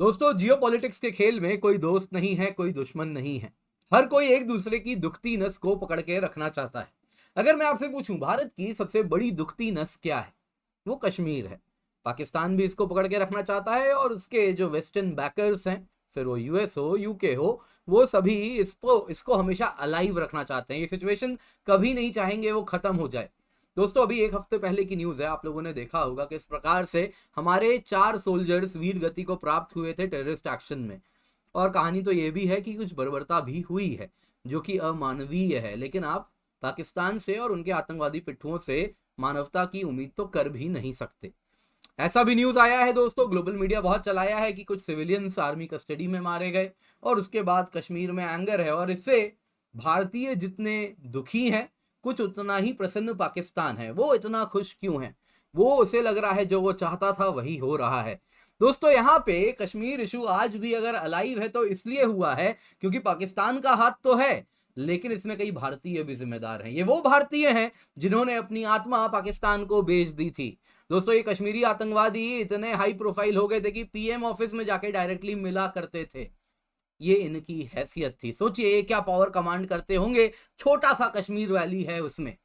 दोस्तों, जियोपॉलिटिक्स के खेल में कोई दोस्त नहीं है, कोई दुश्मन नहीं है। हर कोई एक दूसरे की दुखती नस को पकड़ के रखना चाहता है। अगर मैं आपसे पूछूं भारत की सबसे बड़ी दुखती नस क्या है, वो कश्मीर है। पाकिस्तान भी इसको पकड़ के रखना चाहता है और उसके जो वेस्टर्न बैकर्स हैं, फिर वो यूएस हो, यूके हो, वो सभी इसको इसको हमेशा अलाइव रखना चाहते हैं। ये सिचुएशन कभी नहीं चाहेंगे वो खत्म हो जाए। दोस्तों, अभी एक हफ्ते पहले की न्यूज है, आप लोगों ने देखा होगा कि इस प्रकार से हमारे 4 सोल्जर्स वीर गति को प्राप्त हुए थे टेररिस्ट एक्शन में। और कहानी तो ये भी है कि कुछ बर्बरता भी हुई है जो कि अमानवीय है, लेकिन आप पाकिस्तान से और उनके आतंकवादी पिट्ठुओं से मानवता की उम्मीद तो कर भी नहीं सकते। ऐसा भी न्यूज आया है दोस्तों, ग्लोबल मीडिया बहुत चलाया है कि कुछ सिविलियंस आर्मी कस्टडी में मारे गए और उसके बाद कश्मीर में एंगर है। और इससे भारतीय जितने दुखी हैं, कुछ उतना ही प्रसन्न पाकिस्तान है। वो इतना खुश क्यों है? वो उसे लग रहा है जो वो चाहता था वही हो रहा है। दोस्तों, यहाँ पे कश्मीर इशू आज भी अगर अलाइव है तो इसलिए हुआ है क्योंकि पाकिस्तान का हाथ तो है, लेकिन इसमें कई भारतीय भी जिम्मेदार हैं। ये वो भारतीय हैं जिन्होंने अपनी आत्मा पाकिस्तान को बेच दी थी। दोस्तों, ये कश्मीरी आतंकवादी इतने हाई प्रोफाइल हो गए थे कि पीएम ऑफिस में जाके डायरेक्टली मिला करते थे। ये इनकी हैसियत थी। सोचिए क्या पावर कमांड करते होंगे। छोटा सा कश्मीर वैली है उसमें।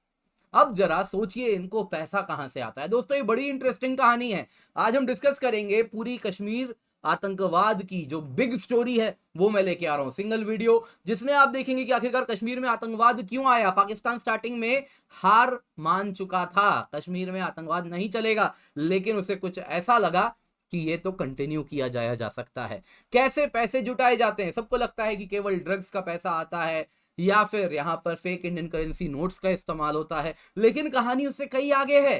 अब जरा सोचिए इनको पैसा कहां से आता है। दोस्तों, ये बड़ी इंटरेस्टिंग कहानी है। आज हम डिस्कस करेंगे पूरी कश्मीर आतंकवाद की जो बिग स्टोरी है, वो मैं लेके आ रहा हूं सिंगल वीडियो, जिसमें आप देखेंगे कि आखिरकार कश्मीर में आतंकवाद क्यों आया। पाकिस्तान स्टार्टिंग में हार मान चुका था, कश्मीर में आतंकवाद नहीं चलेगा, लेकिन उसे कुछ ऐसा लगा कि ये तो कंटिन्यू किया जाया जा सकता है। कैसे पैसे जुटाए जाते हैं? सबको लगता है कि केवल ड्रग्स का पैसा आता है या फिर यहां पर फेक इंडियन करेंसी नोट्स का इस्तेमाल होता है, लेकिन कहानी उससे कई आगे है।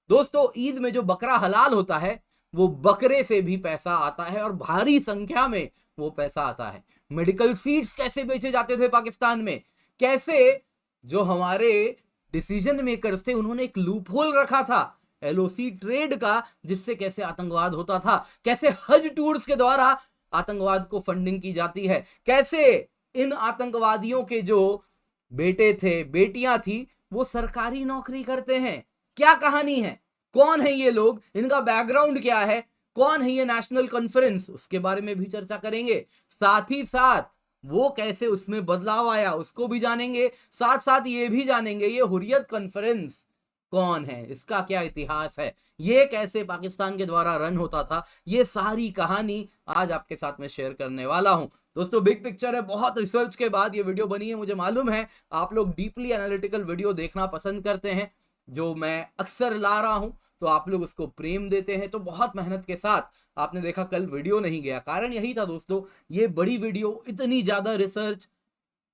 दोस्तों, ईद में जो बकरा हलाल होता है, वो बकरे से भी पैसा आता है और भारी संख्या में वो पैसा आता है। मेडिकल सीड्स कैसे बेचे जाते थे पाकिस्तान में? कैसे जो हमारे डिसीजन मेकर्स थे उन्होंने एक लूपहोल रखा था एलओसी ट्रेड का, जिससे कैसे आतंकवाद होता था। कैसे हज टूर्स के द्वारा आतंकवाद को फंडिंग की जाती है। कैसे इन आतंकवादियों के जो बेटे थे, बेटियां थी, वो सरकारी नौकरी करते हैं। क्या कहानी है? कौन है ये लोग? इनका बैकग्राउंड क्या है? कौन है ये नेशनल कॉन्फ्रेंस? उसके बारे में भी चर्चा करेंगे। साथ ही साथ वो कैसे उसमें बदलाव आया उसको भी जानेंगे। साथ साथ ये भी जानेंगे ये हुर्रियत कॉन्फ्रेंस कौन है, इसका क्या इतिहास है, ये कैसे पाकिस्तान के द्वारा रन होता था। ये सारी कहानी आज आपके साथ में शेयर करने वाला हूं। दोस्तों, बिग पिक्चर है, बहुत रिसर्च के बाद ये वीडियो बनी है। मुझे मालूम है आप लोग डीपली एनालिटिकल वीडियो देखना पसंद करते हैं, जो मैं अक्सर ला रहा हूं, तो आप लोग उसको प्रेम देते हैं। तो बहुत मेहनत के साथ आपने देखा कल वीडियो नहीं गया, कारण यही था दोस्तों, ये बड़ी वीडियो, इतनी ज्यादा रिसर्च,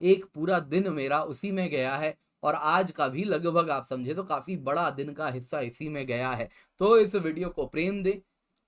एक पूरा दिन मेरा उसी में गया है और आज का भी लगभग आप समझे तो काफी बड़ा दिन का हिस्सा इसी में गया है। तो इस वीडियो को प्रेम दें,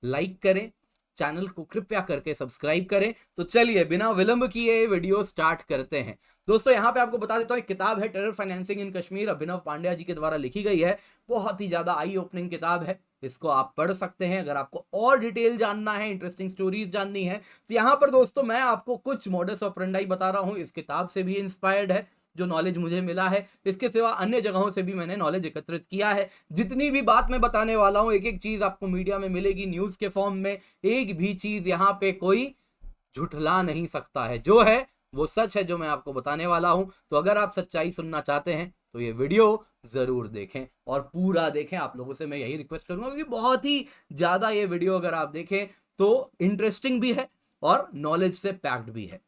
लाइक करें, चैनल को कृपया करके सब्सक्राइब करें। तो चलिए बिना विलंब किए वीडियो स्टार्ट करते हैं। दोस्तों, यहाँ पे आपको बता देता हूँ, एक किताब है टेरर फाइनेंसिंग इन कश्मीर, अभिनव पांड्या जी के द्वारा लिखी गई है। बहुत ही ज्यादा आई ओपनिंग किताब है, इसको आप पढ़ सकते हैं। अगर आपको और डिटेल जानना है, इंटरेस्टिंग स्टोरीज जाननी है, तो यहाँ पर दोस्तों मैं आपको कुछ मॉडस ऑपरेंडाई बता रहा हूँ, इस किताब से भी इंस्पायर्ड है जो नॉलेज मुझे मिला है। इसके सिवा अन्य जगहों से भी मैंने नॉलेज एकत्रित किया है। जितनी भी बात मैं बताने वाला हूं, एक एक चीज आपको मीडिया में मिलेगी न्यूज के फॉर्म में। एक भी चीज यहाँ पे कोई झुठला नहीं सकता है, जो है वो सच है जो मैं आपको बताने वाला हूं। तो अगर आप सच्चाई सुनना चाहते हैं तो ये वीडियो जरूर देखें और पूरा देखें। आप लोगों से मैं यही रिक्वेस्ट करूंगा, क्योंकि बहुत ही ज्यादा ये वीडियो अगर आप देखें तो इंटरेस्टिंग भी है और नॉलेज से पैक्ड भी है।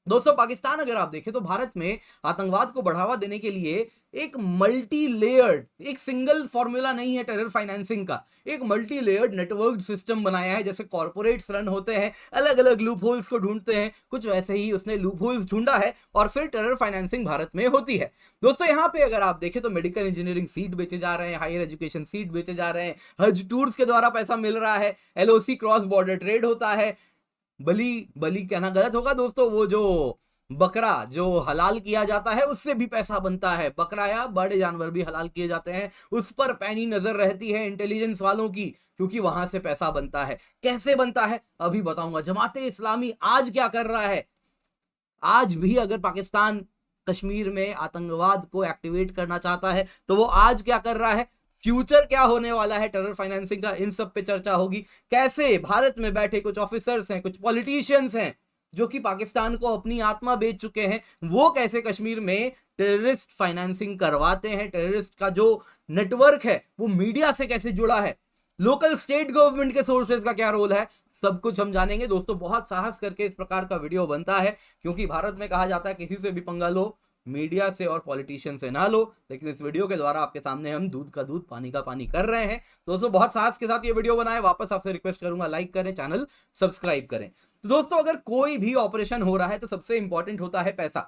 दोस्तों, पाकिस्तान अगर आप देखें तो भारत में आतंकवाद को बढ़ावा देने के लिए एक मल्टी लेयर्ड, एक सिंगल फॉर्मूला नहीं है टेरर फाइनेंसिंग का, एक मल्टी लेयर्ड नेटवर्क सिस्टम बनाया है। जैसे कॉर्पोरेट्स रन होते हैं, अलग अलग लूप होल्स को ढूंढते हैं, कुछ वैसे ही उसने लूप होल्स ढूंढा है और फिर टेरर फाइनेंसिंग भारत में होती है। दोस्तों, यहाँ पे अगर आप देखें तो मेडिकल इंजीनियरिंग सीट बेचे जा रहे हैं, हायर एजुकेशन सीट बेचे जा रहे हैं, हज टूर्स के द्वारा पैसा मिल रहा है, एलओसी क्रॉस बॉर्डर ट्रेड होता है, बली कहना गलत होगा दोस्तों, वो जो बकरा जो हलाल किया जाता है उससे भी पैसा बनता है। बकरा या बड़े जानवर भी हलाल किए जाते हैं, उस पर पैनी नजर रहती है इंटेलिजेंस वालों की, क्योंकि वहां से पैसा बनता है। कैसे बनता है अभी बताऊंगा। जमाते इस्लामी आज क्या कर रहा है? आज भी अगर पाकिस्तान कश्मीर में आतंकवाद को एक्टिवेट करना चाहता है तो वो आज क्या कर रहा है? फ्यूचर क्या होने वाला है टेरर फाइनेंसिंग का, इन सब पे चर्चा होगी। कैसे भारत में बैठे कुछ ऑफिसर्स हैं, कुछ पॉलिटिशियंस हैं जो कि पाकिस्तान को अपनी आत्मा बेच चुके हैं, वो कैसे कश्मीर में टेररिस्ट फाइनेंसिंग करवाते हैं, टेररिस्ट का जो नेटवर्क है वो मीडिया से कैसे जुड़ा है, लोकल स्टेट गवर्नमेंट के सोर्सेज का क्या रोल है, सब कुछ हम जानेंगे। दोस्तों बहुत साहस करके इस प्रकार का वीडियो बनता है, क्योंकि भारत में कहा जाता है किसी से भी पंगा लो, मीडिया से और पॉलिटिशियन से ना लो, लेकिन इस वीडियो के द्वारा आपके सामने हम दूध का दूध पानी का पानी कर रहे हैं। दोस्तों बहुत साहस के साथ ये वीडियो बनाए, वापस आपसे रिक्वेस्ट करूंगा लाइक करें, चैनल सब्सक्राइब करें। तो दोस्तों अगर कोई भी ऑपरेशन हो रहा है तो सबसे इंपॉर्टेंट होता है पैसा।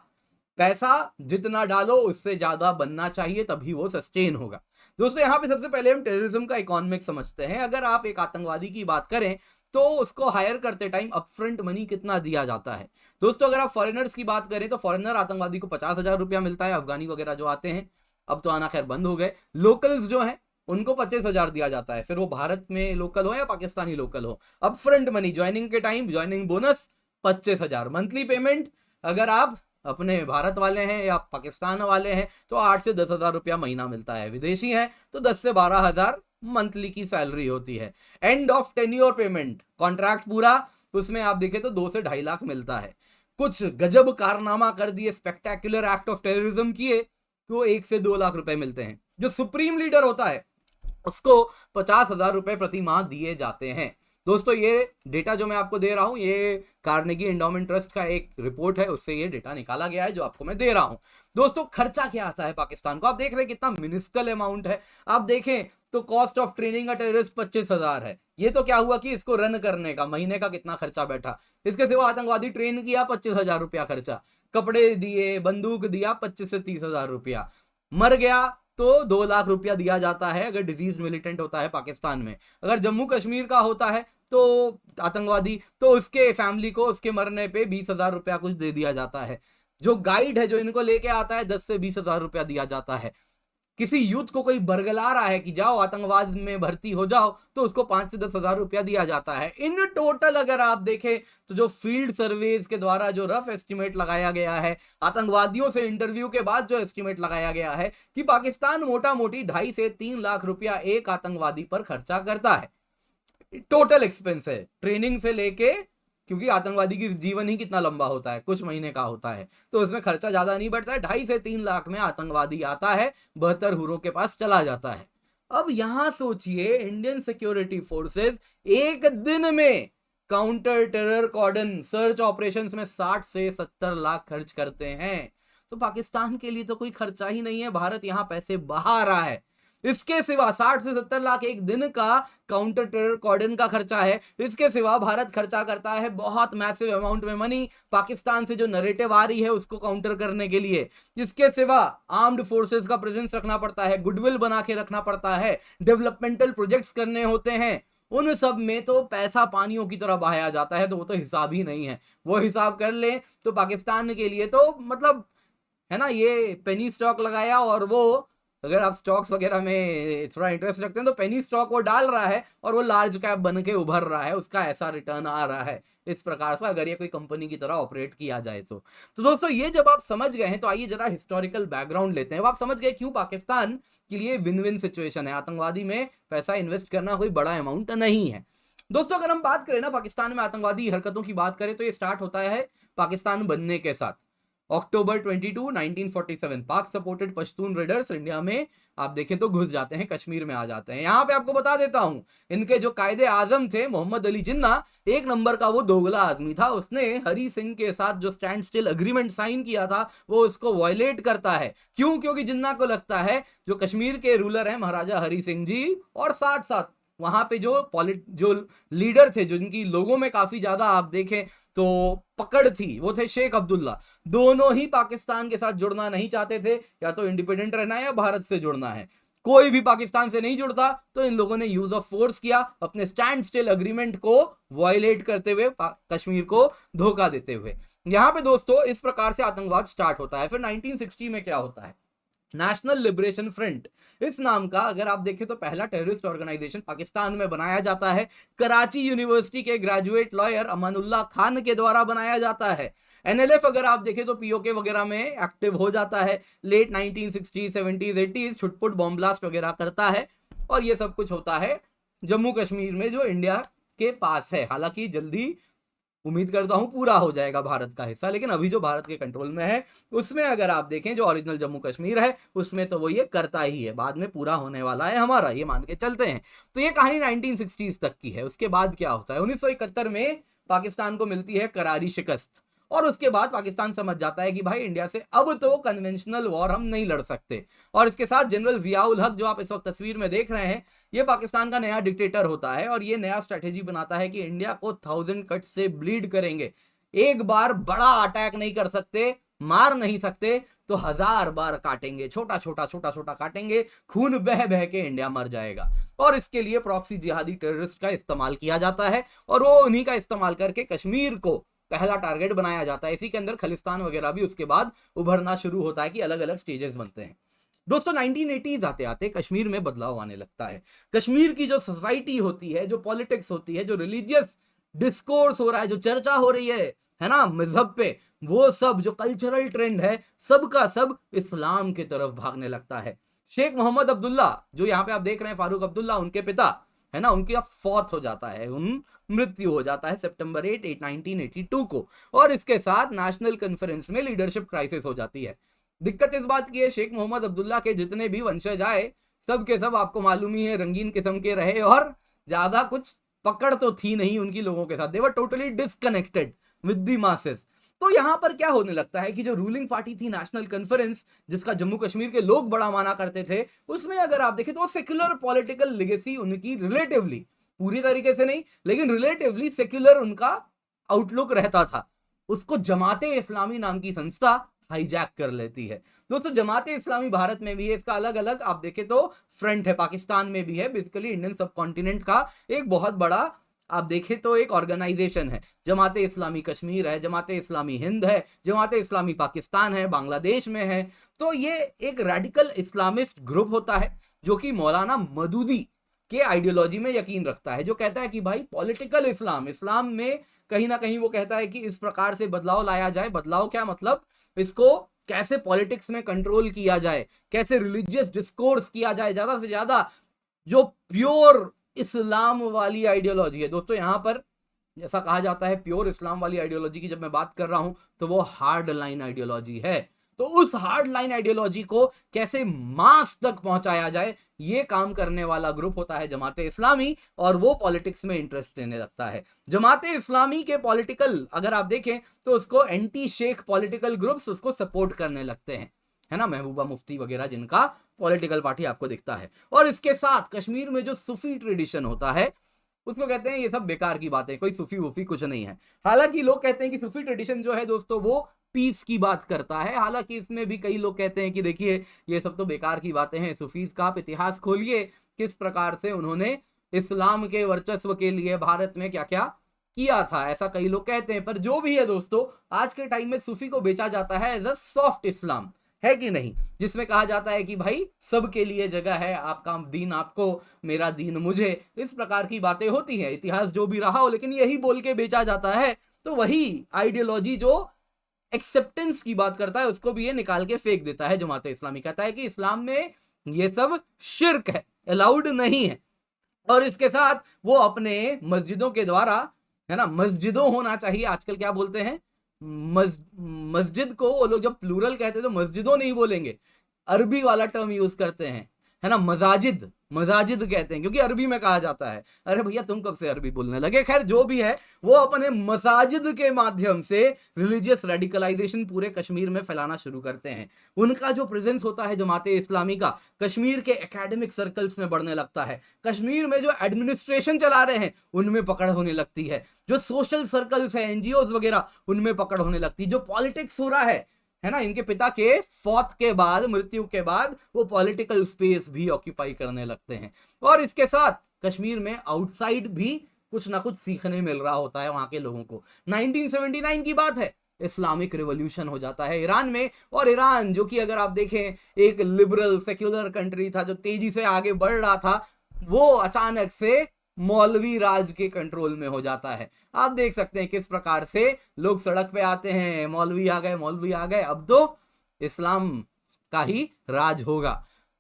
पैसा जितना डालो उससे ज्यादा बनना चाहिए, तभी वो सस्टेन होगा। दोस्तों यहाँ पे सबसे पहले हम टेररिज्म का इकोनॉमिक्स समझते हैं। अगर आप एक आतंकवादी की बात करें तो उसको हायर करते टाइम अपफ्रंट मनी कितना दिया जाता है। दोस्तों अगर आप फॉरेनर्स की बात करें तो फॉरेनर आतंकवादी को 50,000 रुपया मिलता है, अफगानी वगैरह जो आते हैं, अब तो आना खैर बंद हो गए। लोकल्स जो हैं उनको 25,000 दिया जाता है, फिर वो भारत में लोकल हो या पाकिस्तानी लोकल हो। अपफ्रंट मनी ज्वाइनिंग के time, joining bonus 25,000। Monthly payment अगर आप अपने भारत वाले हैं या पाकिस्तान वाले हैं तो 8 से 10,000 रुपया महीना मिलता है, विदेशी हैं तो 10 से 12,000 मंथली की सैलरी होती है। End of tenure payment, contract पूरा, उसमें आप देखें तो 2 से 2.5 लाख मिलता है। कुछ गजब कारनामा कर दिए, स्पेक्टेकुलर एक्ट ऑफ टेररिज्म किए तो 1 से 2 लाख रुपए मिलते हैं। जो सुप्रीम लीडर होता है उसको 50,000 रुपए प्रति माह दिए जाते हैं। दोस्तों ये डेटा जो मैं आपको दे रहा हूं ये कार्नेगी एंडोमेंट ट्रस्ट का एक रिपोर्ट है, उससे ये डेटा निकाला गया है जो आपको मैं दे रहा हूं। दोस्तों खर्चा क्या आता है पाकिस्तान को, आप देख रहे हैं कितना मिनिस्कल अमाउंट है। आप देखें तो cost of training a terrorist 25,000 है। ये तो क्या हुआ कि इसको रन करने का महीने का कितना खर्चा बैठा। इसके सिवा आतंकवादी ट्रेन किया 25,000 रुपया खर्चा, कपड़े दिए, बंदूक दिया 25 से 30,000 रुपया, मर गया तो 2 लाख रुपया दिया जाता है अगर डिजीज मिलिटेंट होता है पाकिस्तान में। अगर जम्मू कश्मीर का होता है तो आतंकवादी तो उसके फैमिली को उसके मरने पे 20,000 रुपया कुछ दे दिया जाता है। जो गाइड है जो इनको लेके आता है 10 से 20,000 रुपया दिया जाता है। किसी यूथ को कोई बरगला रहा है कि जाओ आतंकवाद में भर्ती हो जाओ तो उसको 5 से 10,000 रुपया दिया जाता है। इन टोटल अगर आप देखें तो जो फील्ड सर्वेज के द्वारा जो रफ एस्टिमेट लगाया गया है, आतंकवादियों से इंटरव्यू के बाद जो एस्टिमेट लगाया गया है कि पाकिस्तान मोटा मोटी 2.5 से 3 लाख रुपया एक आतंकवादी पर खर्चा करता है। टोटल एक्सपेंस है ट्रेनिंग से लेके, क्योंकि आतंकवादी की जीवन ही कितना लंबा होता है, कुछ महीने का होता है, तो उसमें खर्चा ज्यादा नहीं बढ़ता है। 2.5 से 3 लाख में आतंकवादी आता है, 72 हुरों के पास चला जाता है। अब यहां सोचिए इंडियन सिक्योरिटी फोर्सेस एक दिन में काउंटर टेरर कॉर्डन सर्च ऑपरेशंस में 60 से 70 लाख खर्च करते हैं। तो पाकिस्तान के लिए तो कोई खर्चा ही नहीं है, भारत यहां पैसे बहा रहा है। इसके सिवा 60 से 70 लाख एक दिन का काउंटर टेरर कॉर्डन का खर्चा है। इसके सिवा भारत खर्चा करता है बहुत मैसिव अमाउंट में मनी पाकिस्तान से जो नरेटिव आ रही है उसको काउंटर करने के लिए। इसके सिवा आर्म्ड फोर्सेस का प्रेजेंस रखना पड़ता है, गुडविल बना के रखना पड़ता है, डेवलपमेंटल प्रोजेक्ट्स करने होते हैं, उन सब में तो पैसा पानियों की तरह बहाया जाता है, तो वो तो हिसाब ही नहीं है। वो हिसाब कर ले तो पाकिस्तान के लिए तो मतलब है ना, ये पेनी स्टॉक लगाया और वो, अगर आप स्टॉक्स वगैरह में थोड़ा इंटरेस्ट रखते हैं तो पेनी स्टॉक वो डाल रहा है और वो लार्ज कैप बन के उभर रहा है, उसका ऐसा रिटर्न आ रहा है। इस प्रकार से अगर ये कोई कंपनी की तरह ऑपरेट किया जाए तो दोस्तों ये जब आप समझ गए हैं तो आइए जरा हिस्टोरिकल बैकग्राउंड लेते हैं। अब आप समझ गए क्यों पाकिस्तान के लिए विन विन सिचुएशन है, आतंकवादी में पैसा इन्वेस्ट करना कोई बड़ा अमाउंट नहीं है। दोस्तों अगर हम बात करें ना पाकिस्तान में आतंकवादी हरकतों की बात करें तो ये स्टार्ट होता है पाकिस्तान बनने के साथ। अक्टूबर 22, 1947 पाक सपोर्टेड पश्तून रेडर्स इंडिया में आप देखें तो घुस जाते हैं, कश्मीर में आ जाते हैं। यहां पे आपको बता देता हूं इनके जो कायदे आजम थे मोहम्मद अली जिन्ना, एक नंबर का वो दोगला आदमी था। उसने हरी सिंह के साथ जो स्टैंड स्टिल अग्रीमेंट साइन किया था वो उसको वायलेट करता है। क्यों? क्योंकि जिन्ना को लगता है जो कश्मीर के रूलर हैं महाराजा हरी सिंह जी और साथ साथ वहां पे जो लीडर थे जिनकी लोगों में काफी ज्यादा आप देखें तो पकड़ थी, वो थे शेख अब्दुल्ला। दोनों ही पाकिस्तान के साथ जुड़ना नहीं चाहते थे, या तो इंडिपेंडेंट रहना है या भारत से जुड़ना है। कोई भी पाकिस्तान से नहीं जुड़ता तो इन लोगों ने यूज ऑफ फोर्स किया, अपने स्टैंड स्टिल अग्रीमेंट को वायलेट करते हुए, कश्मीर को धोखा देते हुए। यहां पे दोस्तों इस प्रकार से आतंकवाद स्टार्ट होता है। फिर 1960 में क्या होता है, नेशनल लिबरेशन फ्रंट इस नाम का अगर आप देखें तो पहला टेररिस्ट ऑर्गेनाइजेशन पाकिस्तान में बनाया जाता है। कराची यूनिवर्सिटी के ग्रेजुएट लॉयर अमानुल्लाह खान के द्वारा बनाया जाता है। एनएलएफ अगर आप देखें तो पीओके वगैरह में एक्टिव हो जाता है। लेट 1960s 70s 80s छुटपुट बॉम्ब ब्लास्ट वगैरह करता है। और ये सब कुछ होता है जम्मू कश्मीर में जो इंडिया के पास है। हालांकि जल्दी उम्मीद करता हूं पूरा हो जाएगा भारत का हिस्सा, लेकिन अभी जो भारत के कंट्रोल में है उसमें अगर आप देखें जो ओरिजिनल जम्मू कश्मीर है उसमें तो वो ये करता ही है, बाद में पूरा होने वाला है हमारा, ये मान के चलते हैं। तो ये कहानी 1960s तक की है। उसके बाद क्या होता है, 1971 में पाकिस्तान को मिलती है करारी शिकस्त, और उसके बाद पाकिस्तान समझ जाता है कि भाई इंडिया से अब तो कन्वेंशनल वॉर हम नहीं लड़ सकते। और इसके साथ जनरल जियाउल हक जो आप इस वक्त तस्वीर में देख रहे हैं, ये पाकिस्तान का नया डिक्टेटर होता है और ये नया स्ट्रेटेजी बनाता है कि इंडिया को 1000 कट से ब्लीड करेंगे। एक बार बड़ा अटैक नहीं कर सकते, मार नहीं सकते, तो 1000 बार काटेंगे, छोटा छोटा काटेंगे, खून बह बह के इंडिया मर जाएगा। और इसके लिए प्रॉक्सी जिहादी टेररिस्ट का इस्तेमाल किया जाता है और वो उन्हीं का इस्तेमाल करके कश्मीर को पहला टारगेट बनाया जाता है। इसी के अंदर खलिस्तान वगैरह भी उसके बाद उभरना शुरू होता है कि अलग अलग स्टेजेस बनते हैं। दोस्तों 1980s आते आते कश्मीर में बदलाव आने लगता है। कश्मीर की जो सोसाइटी होती है, जो पॉलिटिक्स होती है, जो रिलीजियस डिस्कोर्स हो रहा है, जो चर्चा हो रही है ना मजहब पे, वो सब जो कल्चरल ट्रेंड है सबका सब इस्लाम की तरफ भागने लगता है। शेख मोहम्मद अब्दुल्ला जो यहाँ पे आप देख रहे हैं, फारूक अब्दुल्ला उनके पिता है ना, उनकी फौत हो जाता है, मृत्यु हो जाता है सितंबर 8, 1982 को। और इसके साथ नेशनल कॉन्फ्रेंस में लीडरशिप क्राइसिस हो जाती है। दिक्कत इस बात की है, शेख मोहम्मद अब्दुल्ला के जितने भी वंशज आए सब के सब आपको मालूम ही है रंगीन किस्म के रहे और ज्यादा कुछ पकड़ तो थी नहीं उनकी लोगों के साथ, they were totally disconnected with the masses. तो यहां पर क्या होने लगता है कि जो रूलिंग पार्टी थी नेशनल कॉन्फ्रेंस, जिसका जम्मू कश्मीर के लोग बड़ा माना करते थे, उसमें अगर आप देखें तो सेक्युलर पॉलिटिकल लेगेसी उनकी रिलेटिवली, पूरी तरीके से नहीं लेकिन रिलेटिवली सेक्युलर उनका आउटलुक रहता था। उसको जमाते इस्लामी नाम की संस्था हाईजैक कर लेती है। दोस्तों जमाते इस्लामी भारत में भी है, इसका अलग अलग आप देखें तो फ्रंट है, पाकिस्तान में भी है, बेसिकली इंडियन सब कॉन्टिनेंट का एक बहुत बड़ा आप देखें तो एक ऑर्गेनाइजेशन है। जमाते इस्लामी कश्मीर है, जमाते इस्लामी हिंद है, जमाते इस्लामी पाकिस्तान है, बांग्लादेश में है। तो ये एक रेडिकल इस्लामिस्ट ग्रुप होता है जो कि मौलाना मदूदी के आइडियोलॉजी में यकीन रखता है, जो कहता है कि भाई पॉलिटिकल इस्लाम में कहीं ना कहीं वो कहता है कि इस प्रकार से बदलाव लाया जाए। बदलाव क्या मतलब, इसको कैसे पॉलिटिक्स में कंट्रोल किया जाए, कैसे रिलीजियस डिस्कोर्स किया जाए, ज्यादा से ज्यादा जो प्योर इस्लाम वाली आइडियोलॉजी है। दोस्तों यहां पर जैसा कहा जाता है प्योर इस्लाम वाली आइडियोलॉजी की जब मैं बात कर रहा हूं तो वो हार्ड लाइन आइडियोलॉजी है। तो उस हार्ड लाइन आइडियोलॉजी को कैसे मास तक पहुंचाया जाए, ये काम करने वाला ग्रुप होता है जमाते इस्लामी, और वो पॉलिटिक्स में इंटरेस्ट लेने लगता है। जमाते इस्लामी के पॉलिटिकल अगर आप देखें तो उसको एंटी शेख पॉलिटिकल ग्रुप्स उसको सपोर्ट करने लगते हैं, है ना, महबूबा मुफ्ती वगैरह जिनका पॉलिटिकल पार्टी आपको दिखता है। और इसके साथ कश्मीर में जो सूफी ट्रेडिशन होता है उसको कहते हैं ये सब बेकार की बातें, कोई सूफी वूफी कुछ नहीं है। हालांकि लोग कहते हैं कि सूफी ट्रेडिशन जो है दोस्तों वो पीस की बात करता है, हालांकि इसमें भी कई लोग कहते हैं कि देखिए ये सब तो बेकार की बातें हैं। सूफीज का आप इतिहास खोलिए, किस प्रकार से उन्होंने इस्लाम के वर्चस्व के लिए भारत में क्या क्या किया था, ऐसा कई लोग कहते हैं। पर जो भी है दोस्तों, आज के टाइम में सूफी को बेचा जाता है एज अ सॉफ्ट इस्लाम, है कि नहीं, जिसमें कहा जाता है कि भाई सबके लिए जगह है, आपका दीन आपको, मेरा दीन मुझे, इस प्रकार की बातें होती हैं। इतिहास जो भी रहा हो लेकिन यही बोल के बेचा जाता है। तो वही आइडियोलॉजी जो एक्सेप्टेंस की बात करता है उसको भी ये निकाल के फेंक देता है। जमाते इस्लामी कहता है कि इस्लाम में ये सब शिर्क है, अलाउड नहीं है। और इसके साथ वो अपने मस्जिदों के द्वारा, है ना, मस्जिदों होना चाहिए, आजकल क्या बोलते हैं मस्जिद को वो लोग जब प्लूरल कहते हैं तो मस्जिदों नहीं बोलेंगे, अरबी वाला टर्म यूज करते हैं, है ना, मजाजिद कहते हैं क्योंकि अरबी में कहा जाता है। अरे भैया तुम कब से अरबी बोलने लगे। खैर जो भी है, वो अपने मसाजिद के माध्यम से रिलीजियस रेडिकलाइजेशन पूरे कश्मीर में फैलाना शुरू करते हैं। उनका जो प्रेजेंस होता है जमाते इस्लामी का कश्मीर के एकेडमिक सर्कल्स में बढ़ने लगता है। कश्मीर में जो एडमिनिस्ट्रेशन चला रहे हैं उनमें पकड़ होने लगती है, जो सोशल सर्कल्स है, एनजीओज वगैरह, उनमें पकड़ होने लगती है। जो पॉलिटिक्स हो रहा है ना, इनके पिता के फौत के बाद, मृत्यु के बाद, वो पॉलिटिकल स्पेस भी ऑक्यूपाई करने लगते हैं। और इसके साथ कश्मीर में आउटसाइड भी कुछ ना कुछ सीखने मिल रहा होता है वहां के लोगों को। 1979 की बात है, इस्लामिक रिवॉल्यूशन हो जाता है ईरान में। और ईरान जो कि अगर आप देखें एक लिबरल सेक्युलर कंट्री था जो तेजी से आगे बढ़ रहा था, वो अचानक से मौलवी राज के कंट्रोल में हो जाता है। आप देख सकते हैं किस प्रकार से लोग सड़क पे आते हैं, मौलवी आ गए, अब तो इस्लाम का ही राज होगा।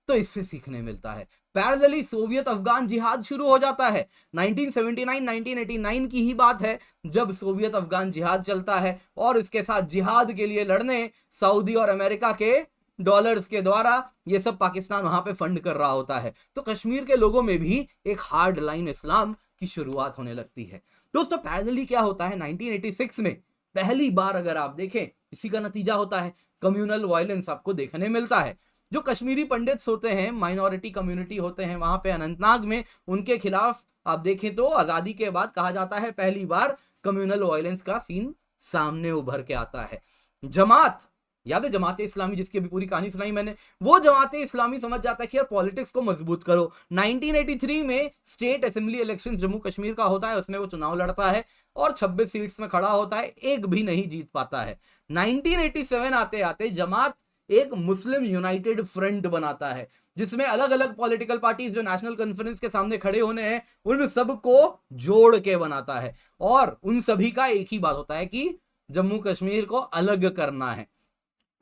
तो इससे सीखने मिलता है। पैरेलली सोवियत अफगान जिहाद शुरू हो जाता है। 1979-1989 की ही बात है जब सोवियत अफगान जिहाद चलता है और इसके साथ जिहाद के लिए लड़ने सऊदी और अमेरिका के डॉलर्स के द्वारा ये सब पाकिस्तान वहां पे फंड कर रहा होता है। तो कश्मीर के लोगों में भी एक हार्ड लाइन इस्लाम की शुरुआत होने लगती है। दोस्तों पैरेलली क्या होता है, 1986 में पहली बार अगर आप देखें इसी का नतीजा होता है कम्युनल वायलेंस आपको देखने मिलता है। जो कश्मीरी पंडित्स होते हैं, माइनॉरिटी कम्युनिटी होते हैं वहां पे अनंतनाग में, उनके खिलाफ आप देखें तो आजादी के बाद कहा जाता है पहली बार कम्युनल वायलेंस का सीन सामने उभर के आता है। जमात, याद है जमाते इस्लामी जिसकी अभी पूरी कहानी सुनाई मैंने, वो जमाते इस्लामी समझ जाता है कि यार पॉलिटिक्स को मजबूत करो। 1983 में state assembly election Jammu Kashmir का होता है, उसमें वो चुनाव लड़ता है और 26 सीट्स में खड़ा होता है, एक भी नहीं जीत पाता है। 1987 आते आते जमात एक मुस्लिम यूनाइटेड फ्रंट बनाता है जिसमें अलग अलग पॉलिटिकल पार्टीज जो नेशनल कॉन्फ्रेंस के सामने खड़े होने हैं उन सबको जोड़ के बनाता है और उन सभी का एक ही बात होता है कि जम्मू कश्मीर को अलग करना है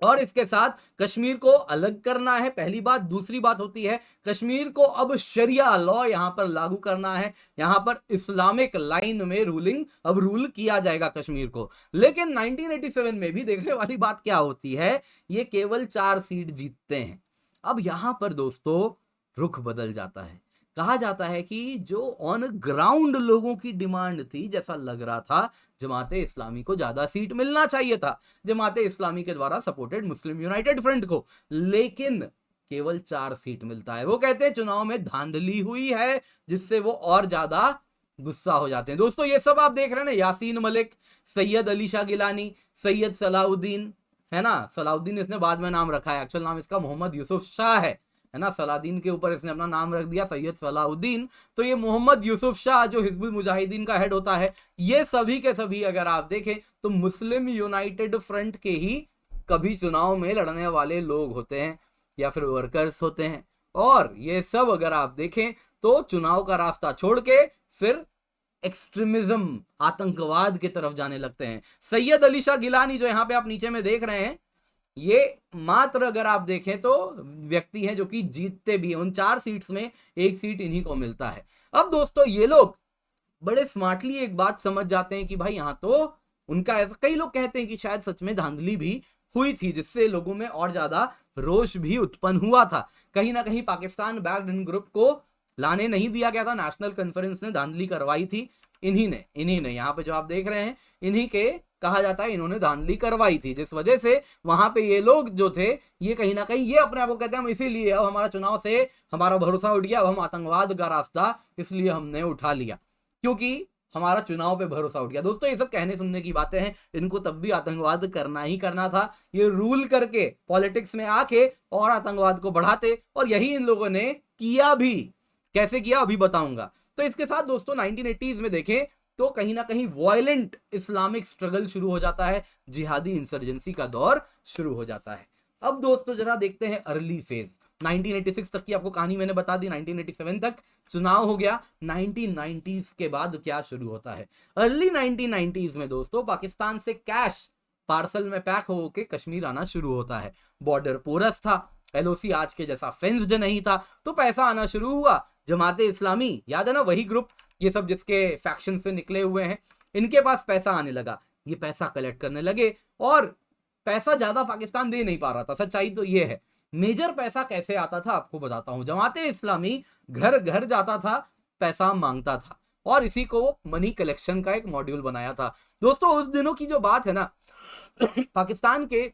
और इसके साथ कश्मीर को अलग करना है, पहली बात। दूसरी बात होती है कश्मीर को अब शरिया लॉ यहां पर लागू करना है, यहां पर इस्लामिक लाइन में रूलिंग अब रूल किया जाएगा कश्मीर को। लेकिन 1987 में भी देखने वाली बात क्या होती है, ये केवल 4 सीट जीतते हैं। अब यहां पर दोस्तों रुख बदल जाता है। कहा जाता है कि जो ऑन ग्राउंड लोगों की डिमांड थी, जैसा लग रहा था जमाते इस्लामी को ज्यादा सीट मिलना चाहिए था, जमाते इस्लामी के द्वारा सपोर्टेड मुस्लिम यूनाइटेड फ्रंट को, लेकिन केवल 4 सीट मिलता है। वो कहते हैं चुनाव में धांधली हुई है, जिससे वो और ज्यादा गुस्सा हो जाते हैं। दोस्तों ये सब आप देख रहे हैं ना, यासीन मलिक, सैयद अली शाह गिलानी, सैयद सलाउद्दीन, है ना, सलाउद्दीन इसने बाद में नाम रखा है, एक्चुअल नाम इसका मोहम्मद यूसुफ शाह है ना, सलाउद्दीन के ऊपर इसने अपना नाम रख दिया सैयद सलाउद्दीन। तो ये मोहम्मद यूसुफ शाह जो हिजबुल मुजाहिदीन का हेड होता है, ये सभी के सभी अगर आप देखें तो मुस्लिम यूनाइटेड फ्रंट के ही कभी चुनाव में लड़ने वाले लोग होते हैं या फिर वर्कर्स होते हैं। और ये सब अगर आप देखें तो चुनाव का रास्ता छोड़ के फिर एक्सट्रीमिज्म, आतंकवाद की तरफ जाने लगते हैं। सैयद अली शाह गिलानी जो यहां पे आप नीचे में देख रहे हैं, ये मात्र अगर आप देखें तो व्यक्ति हैं जो कि जीतते भी हैं। उन 4 सीट्स में 1 सीट इन्हीं को मिलता है। अब दोस्तों ये लोग बड़े स्मार्टली एक बात समझ जाते हैं कि भाई यहां तो उनका ऐसा, कई लोग कहते हैं कि शायद सच में धांधली भी हुई थी जिससे लोगों में और ज्यादा रोष भी उत्पन्न हुआ था। कहीं ना कहीं पाकिस्तान बैक्ड इन ग्रुप को लाने नहीं दिया गया था, नेशनल कॉन्फ्रेंस ने धांधली करवाई थी इन्हीं ने यहाँ पे जो आप देख रहे हैं इन्हीं के कहा जाता है इन्होंने धांधली करवाई थी, जिस वजह से वहां पे ये लोग जो थे ये कहीं ना कहीं ये अपने आप को कहते हैं हम इसीलिए अब हमारा चुनाव से हमारा भरोसा उठ गया, अब हम आतंकवाद का रास्ता इसलिए हमने उठा लिया क्योंकि हमारा चुनाव पे भरोसा उठ गया। दोस्तों ये सब कहने सुनने की बातें हैं, इनको तब भी आतंकवाद करना ही करना था, ये रूल करके पॉलिटिक्स में आके और आतंकवाद को बढ़ाते, और यही इन लोगों ने किया भी। कैसे किया अभी बताऊंगा। तो इसके साथ दोस्तों 1980s में देखें तो कहीं ना कहीं वायलेंट इस्लामिक स्ट्रगल शुरू हो जाता है, जिहादी इंसर्जेंसी का दौर शुरू हो जाता है। अब दोस्तों जरा देखते हैं अर्ली फेज। 1986 तक की आपको कहानी मैंने बता दी, 1987 तक चुनाव हो गया। 1990s के बाद क्या शुरू होता है, अर्ली 1990s में दोस्तों पाकिस्तान से कैश पार्सल में पैक होके कश्मीर आना शुरू होता है। बॉर्डर पोरस था, एलओसी आज के जैसा फेंस्ड नहीं था, तो पैसा आना शुरू हुआ। जमाते इस्लामी, याद है ना वही ग्रुप, ये सब जिसके फैक्शन से निकले हुए हैं, इनके पास पैसा आने लगा, ये पैसा कलेक्ट करने लगे और पैसा ज्यादा पाकिस्तान दे नहीं पा रहा था। सच्चाई तो ये है। मेजर पैसा कैसे आता था आपको बताता हूं। जमाते इस्लामी घर घर जाता था, पैसा मांगता था और इसी को मनी कलेक्शन का एक मॉड्यूल बनाया था। दोस्तों उस दिनों की जो बात है ना, पाकिस्तान के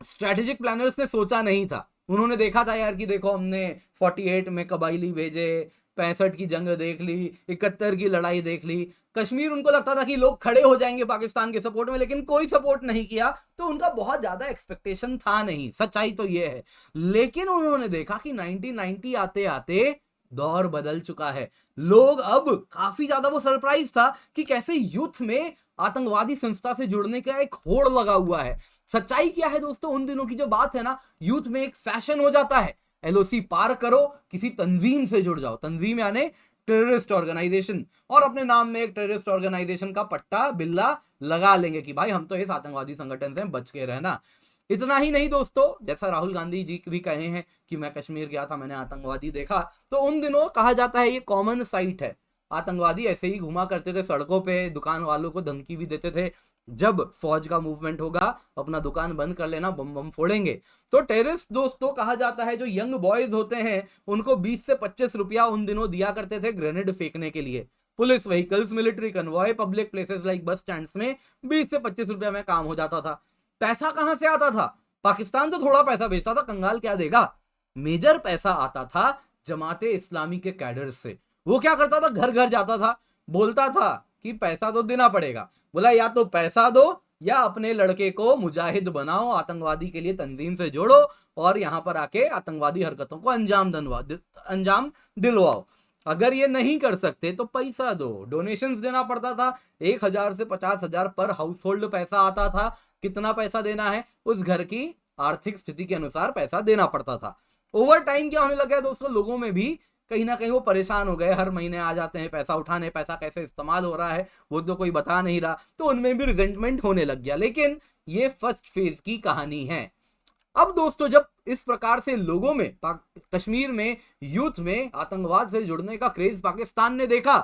स्ट्रेटेजिक प्लानर्स ने सोचा नहीं था। उन्होंने देखा था यार कि देखो हमने 48 में कबाइली भेजे, 65 की जंग देख ली, 71 की लड़ाई देख ली, कश्मीर उनको लगता था कि लोग खड़े हो जाएंगे पाकिस्तान के सपोर्ट में, लेकिन कोई सपोर्ट नहीं किया, तो उनका बहुत ज्यादा एक्सपेक्टेशन था नहीं। सच्चाई तो ये है। लेकिन उन्होंने देखा कि 1990 आते आते दौर बदल चुका है। लोग अब काफी ज्यादा, वो सरप्राइज था कि कैसे यूथ में आतंकवादी संस्था से जुड़ने का एक होड़ लगा हुआ है। सच्चाई क्या है दोस्तों, उन दिनों की जो बात है ना, यूथ में एक फैशन हो जाता है, एलओसी पार करो, किसी तंजीम से जुड़ जाओ। तंजीम यानी टेररिस्ट ऑर्गेनाइजेशन, और अपने नाम में एक टेररिस्ट ऑर्गेनाइजेशन का पट्टा बिल्ला लगा लेंगे कि भाई हम तो इस आतंकवादी संगठन से बच के रहना। इतना ही नहीं दोस्तों, जैसा राहुल गांधी जी भी कहे हैं कि मैं कश्मीर गया था, मैंने आतंकवादी देखा, तो उन दिनों कहा जाता है ये कॉमन साइट है, आतंकवादी ऐसे ही घुमा करते थे सड़कों पे, दुकान वालों को धमकी भी देते थे जब फौज का मूवमेंट होगा अपना दुकान बंद कर लेना, बम बम फोड़ेंगे। तो टेररिस्ट दोस्तों कहा जाता है जो यंग बॉयज होते हैं उनको 20 से 25 रुपया उन दिनों दिया करते थे ग्रेनेड फेंकने के लिए। Police vehicles, military convoy, public places like bus stand में 20 से 25 रुपया में काम हो जाता था। पैसा कहां से आता था? पाकिस्तान तो थोड़ा पैसा भेजता था, कंगाल क्या देगा? मेजर पैसा आता था जमाते इस्लामी के कैडर से। वो क्या करता था, घर घर जाता था, बोलता था कि पैसा तो देना पड़ेगा। बोला या तो पैसा दो या अपने लड़के को मुजाहिद बनाओ, आतंकवादी के लिए तंजीम से जोड़ो और यहां पर आके आतंकवादी हरकतों को अंजाम दिलवाओ। अगर ये नहीं कर सकते तो पैसा दो, डोनेशंस देना पड़ता था। 1,000 से 50,000 पर हाउस होल्ड पैसा आता था। कितना पैसा देना है, उस घर की आर्थिक स्थिति के अनुसार पैसा देना पड़ता था। ओवर टाइम क्या होने लगा है दोस्तों, लोगों में भी कहीं ना कहीं वो परेशान हो गए, हर महीने आ जाते हैं पैसा उठाने, पैसा कैसे इस्तेमाल हो रहा है वो तो कोई बता नहीं रहा, तो उनमें भी रिजेंटमेंट होने लग गया। लेकिन ये फर्स्ट फेज की कहानी है। अब दोस्तों जब इस प्रकार से लोगों में, कश्मीर में यूथ में आतंकवाद से जुड़ने का क्रेज पाकिस्तान ने देखा,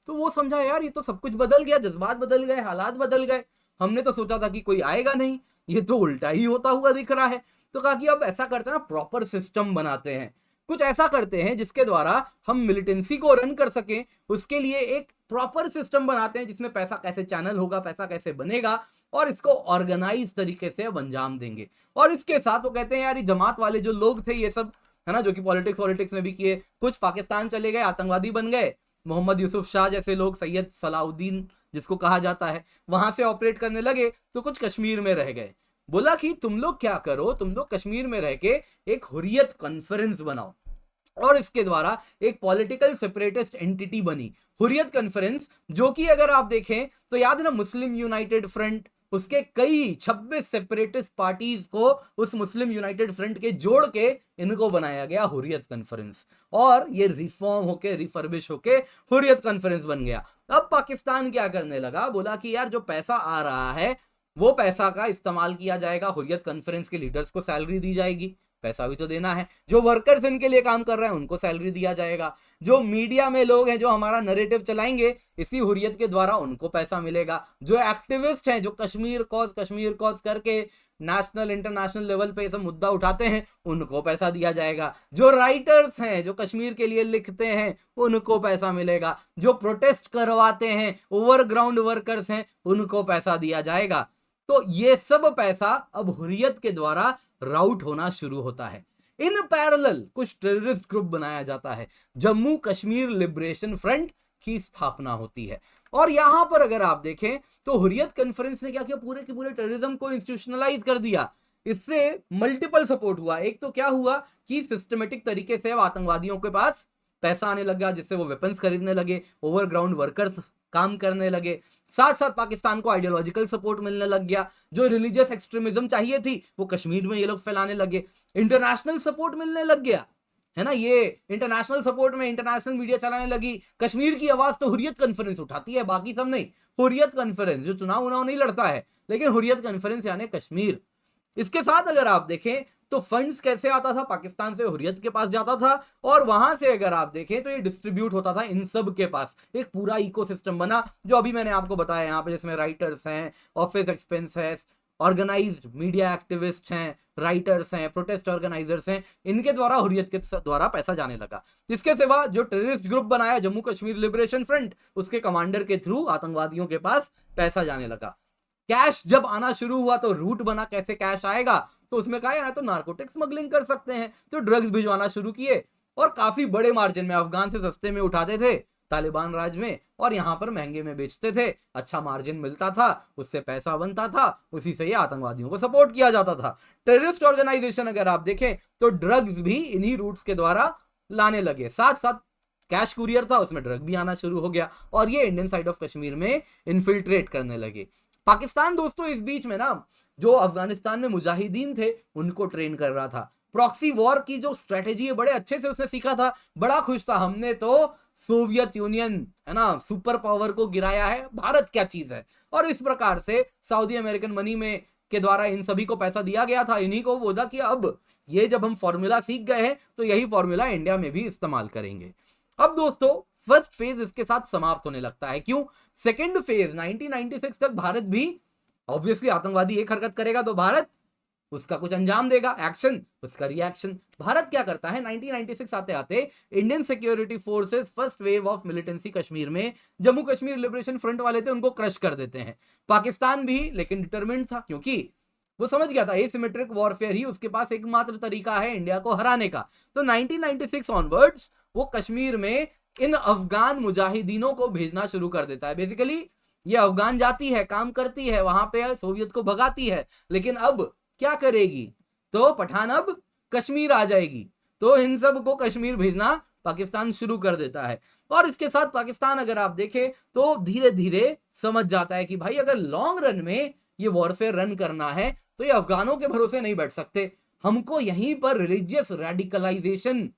तो वो समझा यार ये तो सब कुछ बदल गया, जज्बात बदल गए, हालात बदल गए। हमने तो सोचा था कि कोई आएगा नहीं, ये तो उल्टा ही होता हुआ दिख रहा है। तो कहा कि अब ऐसा करते हैं ना, प्रॉपर सिस्टम बनाते हैं, कुछ ऐसा करते हैं जिसके द्वारा हम मिलिटेंसी को रन कर सकें। उसके लिए एक प्रॉपर सिस्टम बनाते हैं जिसमें पैसा कैसे चैनल होगा, पैसा कैसे बनेगा, और इसको ऑर्गेनाइज तरीके से अब अंजाम देंगे। और इसके साथ वो कहते हैं यार ये जमात वाले जो लोग थे ये सब, है ना, जो कि पॉलिटिक्स में भी किए, कुछ पाकिस्तान चले गए, आतंकवादी बन गए, मोहम्मद यूसुफ शाह जैसे लोग, सैयद सलाउद्दीन जिसको कहा जाता है, वहां से ऑपरेट करने लगे, तो कुछ कश्मीर में रह गए। बोला कि तुम लोग क्या करो, तुम लोग कश्मीर में रह के एक हुर्रियत कॉन्फ्रेंस बनाओ, और इसके द्वारा एक पॉलिटिकल सेपरेटिस्ट एंटिटी बनी हुर्रियत कॉन्फ्रेंस, जो कि अगर आप देखें तो याद है ना, मुस्लिम यूनाइटेड फ्रंट, उसके कई 26 सेपरेटिस्ट पार्टीज को उस मुस्लिम यूनाइटेड फ्रंट के जोड़ के इनको बनाया गया हुर्रियत कॉन्फ्रेंस, और ये रिफॉर्म होके, रिफर्बिश होके हुर्रियत कॉन्फ्रेंस बन गया। अब पाकिस्तान क्या करने लगा, बोला कि यार जो पैसा आ रहा है वो पैसा का इस्तेमाल किया जाएगा, हुर्रियत कॉन्फ्रेंस के लीडर्स को सैलरी दी जाएगी, पैसा भी तो देना है, जो वर्कर्स इनके लिए काम कर रहे हैं उनको सैलरी दिया जाएगा, जो मीडिया में लोग हैं जो हमारा नैरेटिव चलाएंगे इसी हुर्रियत के द्वारा उनको पैसा मिलेगा, जो एक्टिविस्ट हैं जो कश्मीर कॉज करके नेशनल इंटरनेशनल लेवल पे सब मुद्दा उठाते हैं उनको पैसा दिया जाएगा, जो राइटर्स हैं जो कश्मीर के लिए लिखते हैं उनको पैसा मिलेगा, जो प्रोटेस्ट करवाते हैं ओवरग्राउंड वर्कर्स हैं उनको पैसा दिया जाएगा। तो ये सब पैसा अब हुर्रियत के द्वारा राउट होना शुरू होता है। इन पैरेलल कुछ टेररिस्ट ग्रुप बनाया जाता है, जम्मू कश्मीर लिबरेशन फ्रंट की स्थापना होती है। और यहां पर अगर आप देखें तो हुर्रियत कॉन्फ्रेंस ने क्या किया, पूरे के पूरे टेररिज्म को इंस्टीट्यूशनलाइज कर दिया। इससे मल्टीपल सपोर्ट हुआ। एक तो क्या हुआ कि सिस्टमेटिक तरीके से आतंकवादियों के पास पैसा आने लग गया, जिससे वो वेपन्स खरीदने लगे, ओवरग्राउंड वर्कर्स काम करने लगे, साथ साथ पाकिस्तान को आइडियोलॉजिकल सपोर्ट मिलने लग गया, जो रिलीजियस एक्सट्रीमिज्म चाहिए थी वो कश्मीर में ये लोग फैलाने लगे, इंटरनेशनल सपोर्ट मिलने लग गया, है ना, ये इंटरनेशनल सपोर्ट में इंटरनेशनल मीडिया चलाने लगी। कश्मीर की आवाज तो हुर्रियत कॉन्फ्रेंस उठाती है, बाकी सब नहीं। हुर्रियत कॉन्फ्रेंस जो चुनाव नहीं लड़ता है, लेकिन हुर्रियत कॉन्फ्रेंस यानी कश्मीर। इसके साथ अगर आप देखें तो फंड्स कैसे आता था, पाकिस्तान से हुर्रियत के पास जाता था, और वहां से अगर आप देखें तो ये डिस्ट्रीब्यूट होता था इन सब के पास। एक पूरा इकोसिस्टम बना जो अभी मैंने आपको बताया यहाँ पे, जिसमें राइटर्स हैं, ऑफिस एक्सपेंस है, ऑर्गेनाइज्ड मीडिया एक्टिविस्ट हैं, राइटर्स हैं, प्रोटेस्ट ऑर्गेनाइजर्स हैं, इनके द्वारा हुर्रियत के द्वारा पैसा जाने लगा। इसके सिवा जो टेररिस्ट ग्रुप बनाया जम्मू कश्मीर लिबरेशन फ्रंट, उसके कमांडर के थ्रू आतंकवादियों के पास पैसा जाने लगा। कैश जब आना शुरू हुआ तो रूट बना कैसे कैश आएगा, तो उसमें कहा यार तो नार्कोटिक स्मगलिंग कर सकते हैं, तो ड्रग्स भिजवाना शुरू किए, और काफी बड़े मार्जिन में, अफगान से सस्ते में उठाते थे तालिबान राज में, और यहां पर महंगे में बेचते थे, अच्छा मार्जिन मिलता था, उससे पैसा बनता था, उसी से ये आतंकवादियों को सपोर्ट किया जाता था। टेररिस्ट ऑर्गेनाइजेशन अगर आप देखें तो ड्रग्स भी इन्हीं रूट्स के द्वारा लाने लगे, साथ साथ कैश कुरियर था उसमें ड्रग भी आना शुरू हो गया, और ये इंडियन साइड ऑफ कश्मीर में इन्फिल्ट्रेट करने लगे। पाकिस्तान दोस्तों इस बीच में ना जो अफगानिस्तान में मुजाहिदीन थे उनको ट्रेन कर रहा था। प्रॉक्सी वॉर की जो स्ट्रेटेजी है बड़े अच्छे से उसने सीखा था, बड़ा खुश था, हमने तो सोवियत यूनियन, है ना, सुपर पावर को गिराया है, भारत क्या चीज है। और इस प्रकार से सऊदी अमेरिकन मनी में के द्वारा इन सभी को पैसा दिया गया था, इन्हीं को बोला कि अब ये जब हम फॉर्मूला सीख गए हैं तो यही फॉर्मूला इंडिया में भी इस्तेमाल करेंगे। अब दोस्तों फर्स्ट फेज इसके साथ समाप्त होने लगता है। क्यों? सेकेंड फेज 1996 तक भारत भी ऑब्वियसली आतंकवादी एक हरकत करेगा तो भारत उसका कुछ अंजाम देगा, एक्शन उसका रिएक्शन। भारत क्या करता है 1996 आते आते Indian security forces first wave of militancy Kashmir में जम्मू कश्मीर लिबरेशन फ्रंट वाले थे उनको क्रश कर देते हैं। पाकिस्तान भी लेकिन डिटरमिन्ड था, क्योंकि वो समझ गया था एसिमेट्रिक वॉरफेयर ही उसके पास एकमात्र तरीका है इंडिया को हराने का। तो 1996 ऑनवर्ड्स वो कश्मीर में इन अफगान मुजाहिदीनों को भेजना शुरू कर देता है। बेसिकली ये अफगान जाती है, काम करती है, वहां पे सोवियत को भगाती है, लेकिन अब क्या करेगी? तो पठान अब कश्मीर आ जाएगी, तो इन सब को कश्मीर भेजना पाकिस्तान शुरू कर देता है। और इसके साथ पाकिस्तान अगर आप देखें तो धीरे धीरे समझ जाता है कि भाई अगर लॉन्ग रन में ये वॉरफेयर रन करना है तो ये अफगानों के भरोसे नहीं बैठ सकते, हमको यहीं पर रिलीजियस रेडिकलाइजेशन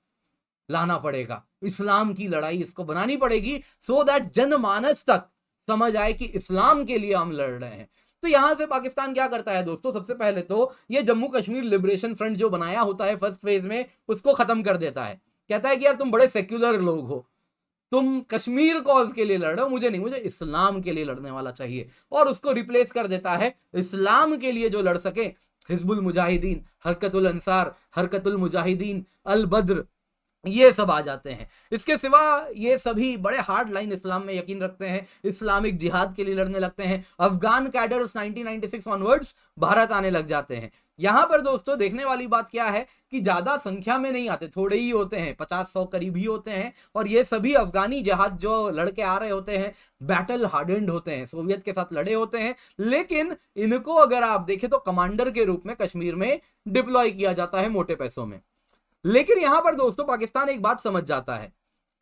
लाना पड़ेगा, इस्लाम की लड़ाई इसको बनानी पड़ेगी, सो दैट जनमानस तक समझ आए कि इस्लाम के लिए हम लड़ रहे हैं। तो यहां से पाकिस्तान क्या करता है दोस्तों, सबसे पहले तो ये जम्मू कश्मीर लिबरेशन फ्रंट जो बनाया होता है फर्स्ट फेज में उसको खत्म कर देता है। कहता है कि यार तुम बड़े सेक्युलर लोग हो, तुम कश्मीर कॉज के लिए लड़ रहे हो, मुझे नहीं, मुझे इस्लाम के लिए लड़ने वाला चाहिए। और उसको रिप्लेस कर देता है इस्लाम के लिए जो लड़ सके, हिजबुल मुजाहिदीन, हरकतुल अंसार, हरकतुल मुजाहिदीन, अल बद्र, ये सब आ जाते हैं। इसके सिवा ये सभी बड़े हार्ड लाइन इस्लाम में यकीन रखते हैं, इस्लामिक जिहाद के लिए लड़ने लगते हैं। अफगान कैडर्स 1996 ऑनवर्ड्स भारत आने लग जाते हैं। यहां पर दोस्तों देखने वाली बात क्या है कि ज्यादा संख्या में नहीं आते, थोड़े ही होते हैं, 50-100 करीब ही होते हैं। और ये सभी अफगानी जहाज जो लड़के आ रहे होते हैं बैटल हार्डेंड होते हैं, सोवियत के साथ लड़े होते हैं, लेकिन इनको अगर आप देखें तो कमांडर के रूप में कश्मीर में डिप्लॉय किया जाता है मोटे पैसों में। लेकिन यहां पर दोस्तों पाकिस्तान एक बात समझ जाता है।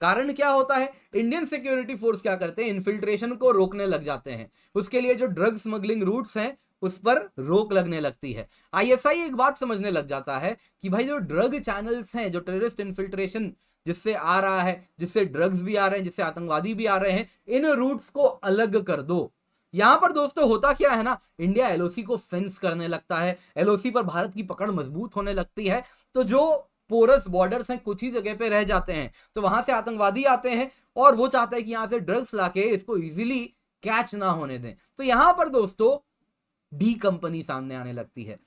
कारण क्या होता है, इंडियन सिक्योरिटी फोर्स क्या करते हैं, इन्फिल्ट्रेशन को रोकने लग जाते हैं। उसके लिए जो ड्रग स्मगलिंग रूट्स हैं उस पर रोक लगने लगती है। आईएसआई एक बात समझने लग जाता है कि भाई जो ड्रग चैनल्स हैं, जो टेररिस्ट इन्फिल्ट्रेशन जिससे आ रहा है, जिससे ड्रग्स भी आ रहे हैं, जिससे आतंकवादी भी आ रहे हैं, इन रूट्स को अलग कर दो। यहां पर दोस्तों होता क्या है ना, इंडिया एलओसी को फेंस करने लगता है, एलओसी पर भारत की पकड़ मजबूत होने लगती है। तो जो पोरस बॉर्डर्स हैं कुछ ही जगह पे रह जाते हैं, तो वहां से आतंकवादी आते हैं और वो चाहते हैं कि यहां से ड्रग्स लाके इसको इजीली कैच ना होने दें। तो यहां पर दोस्तों डी कंपनी सामने आने लगती है।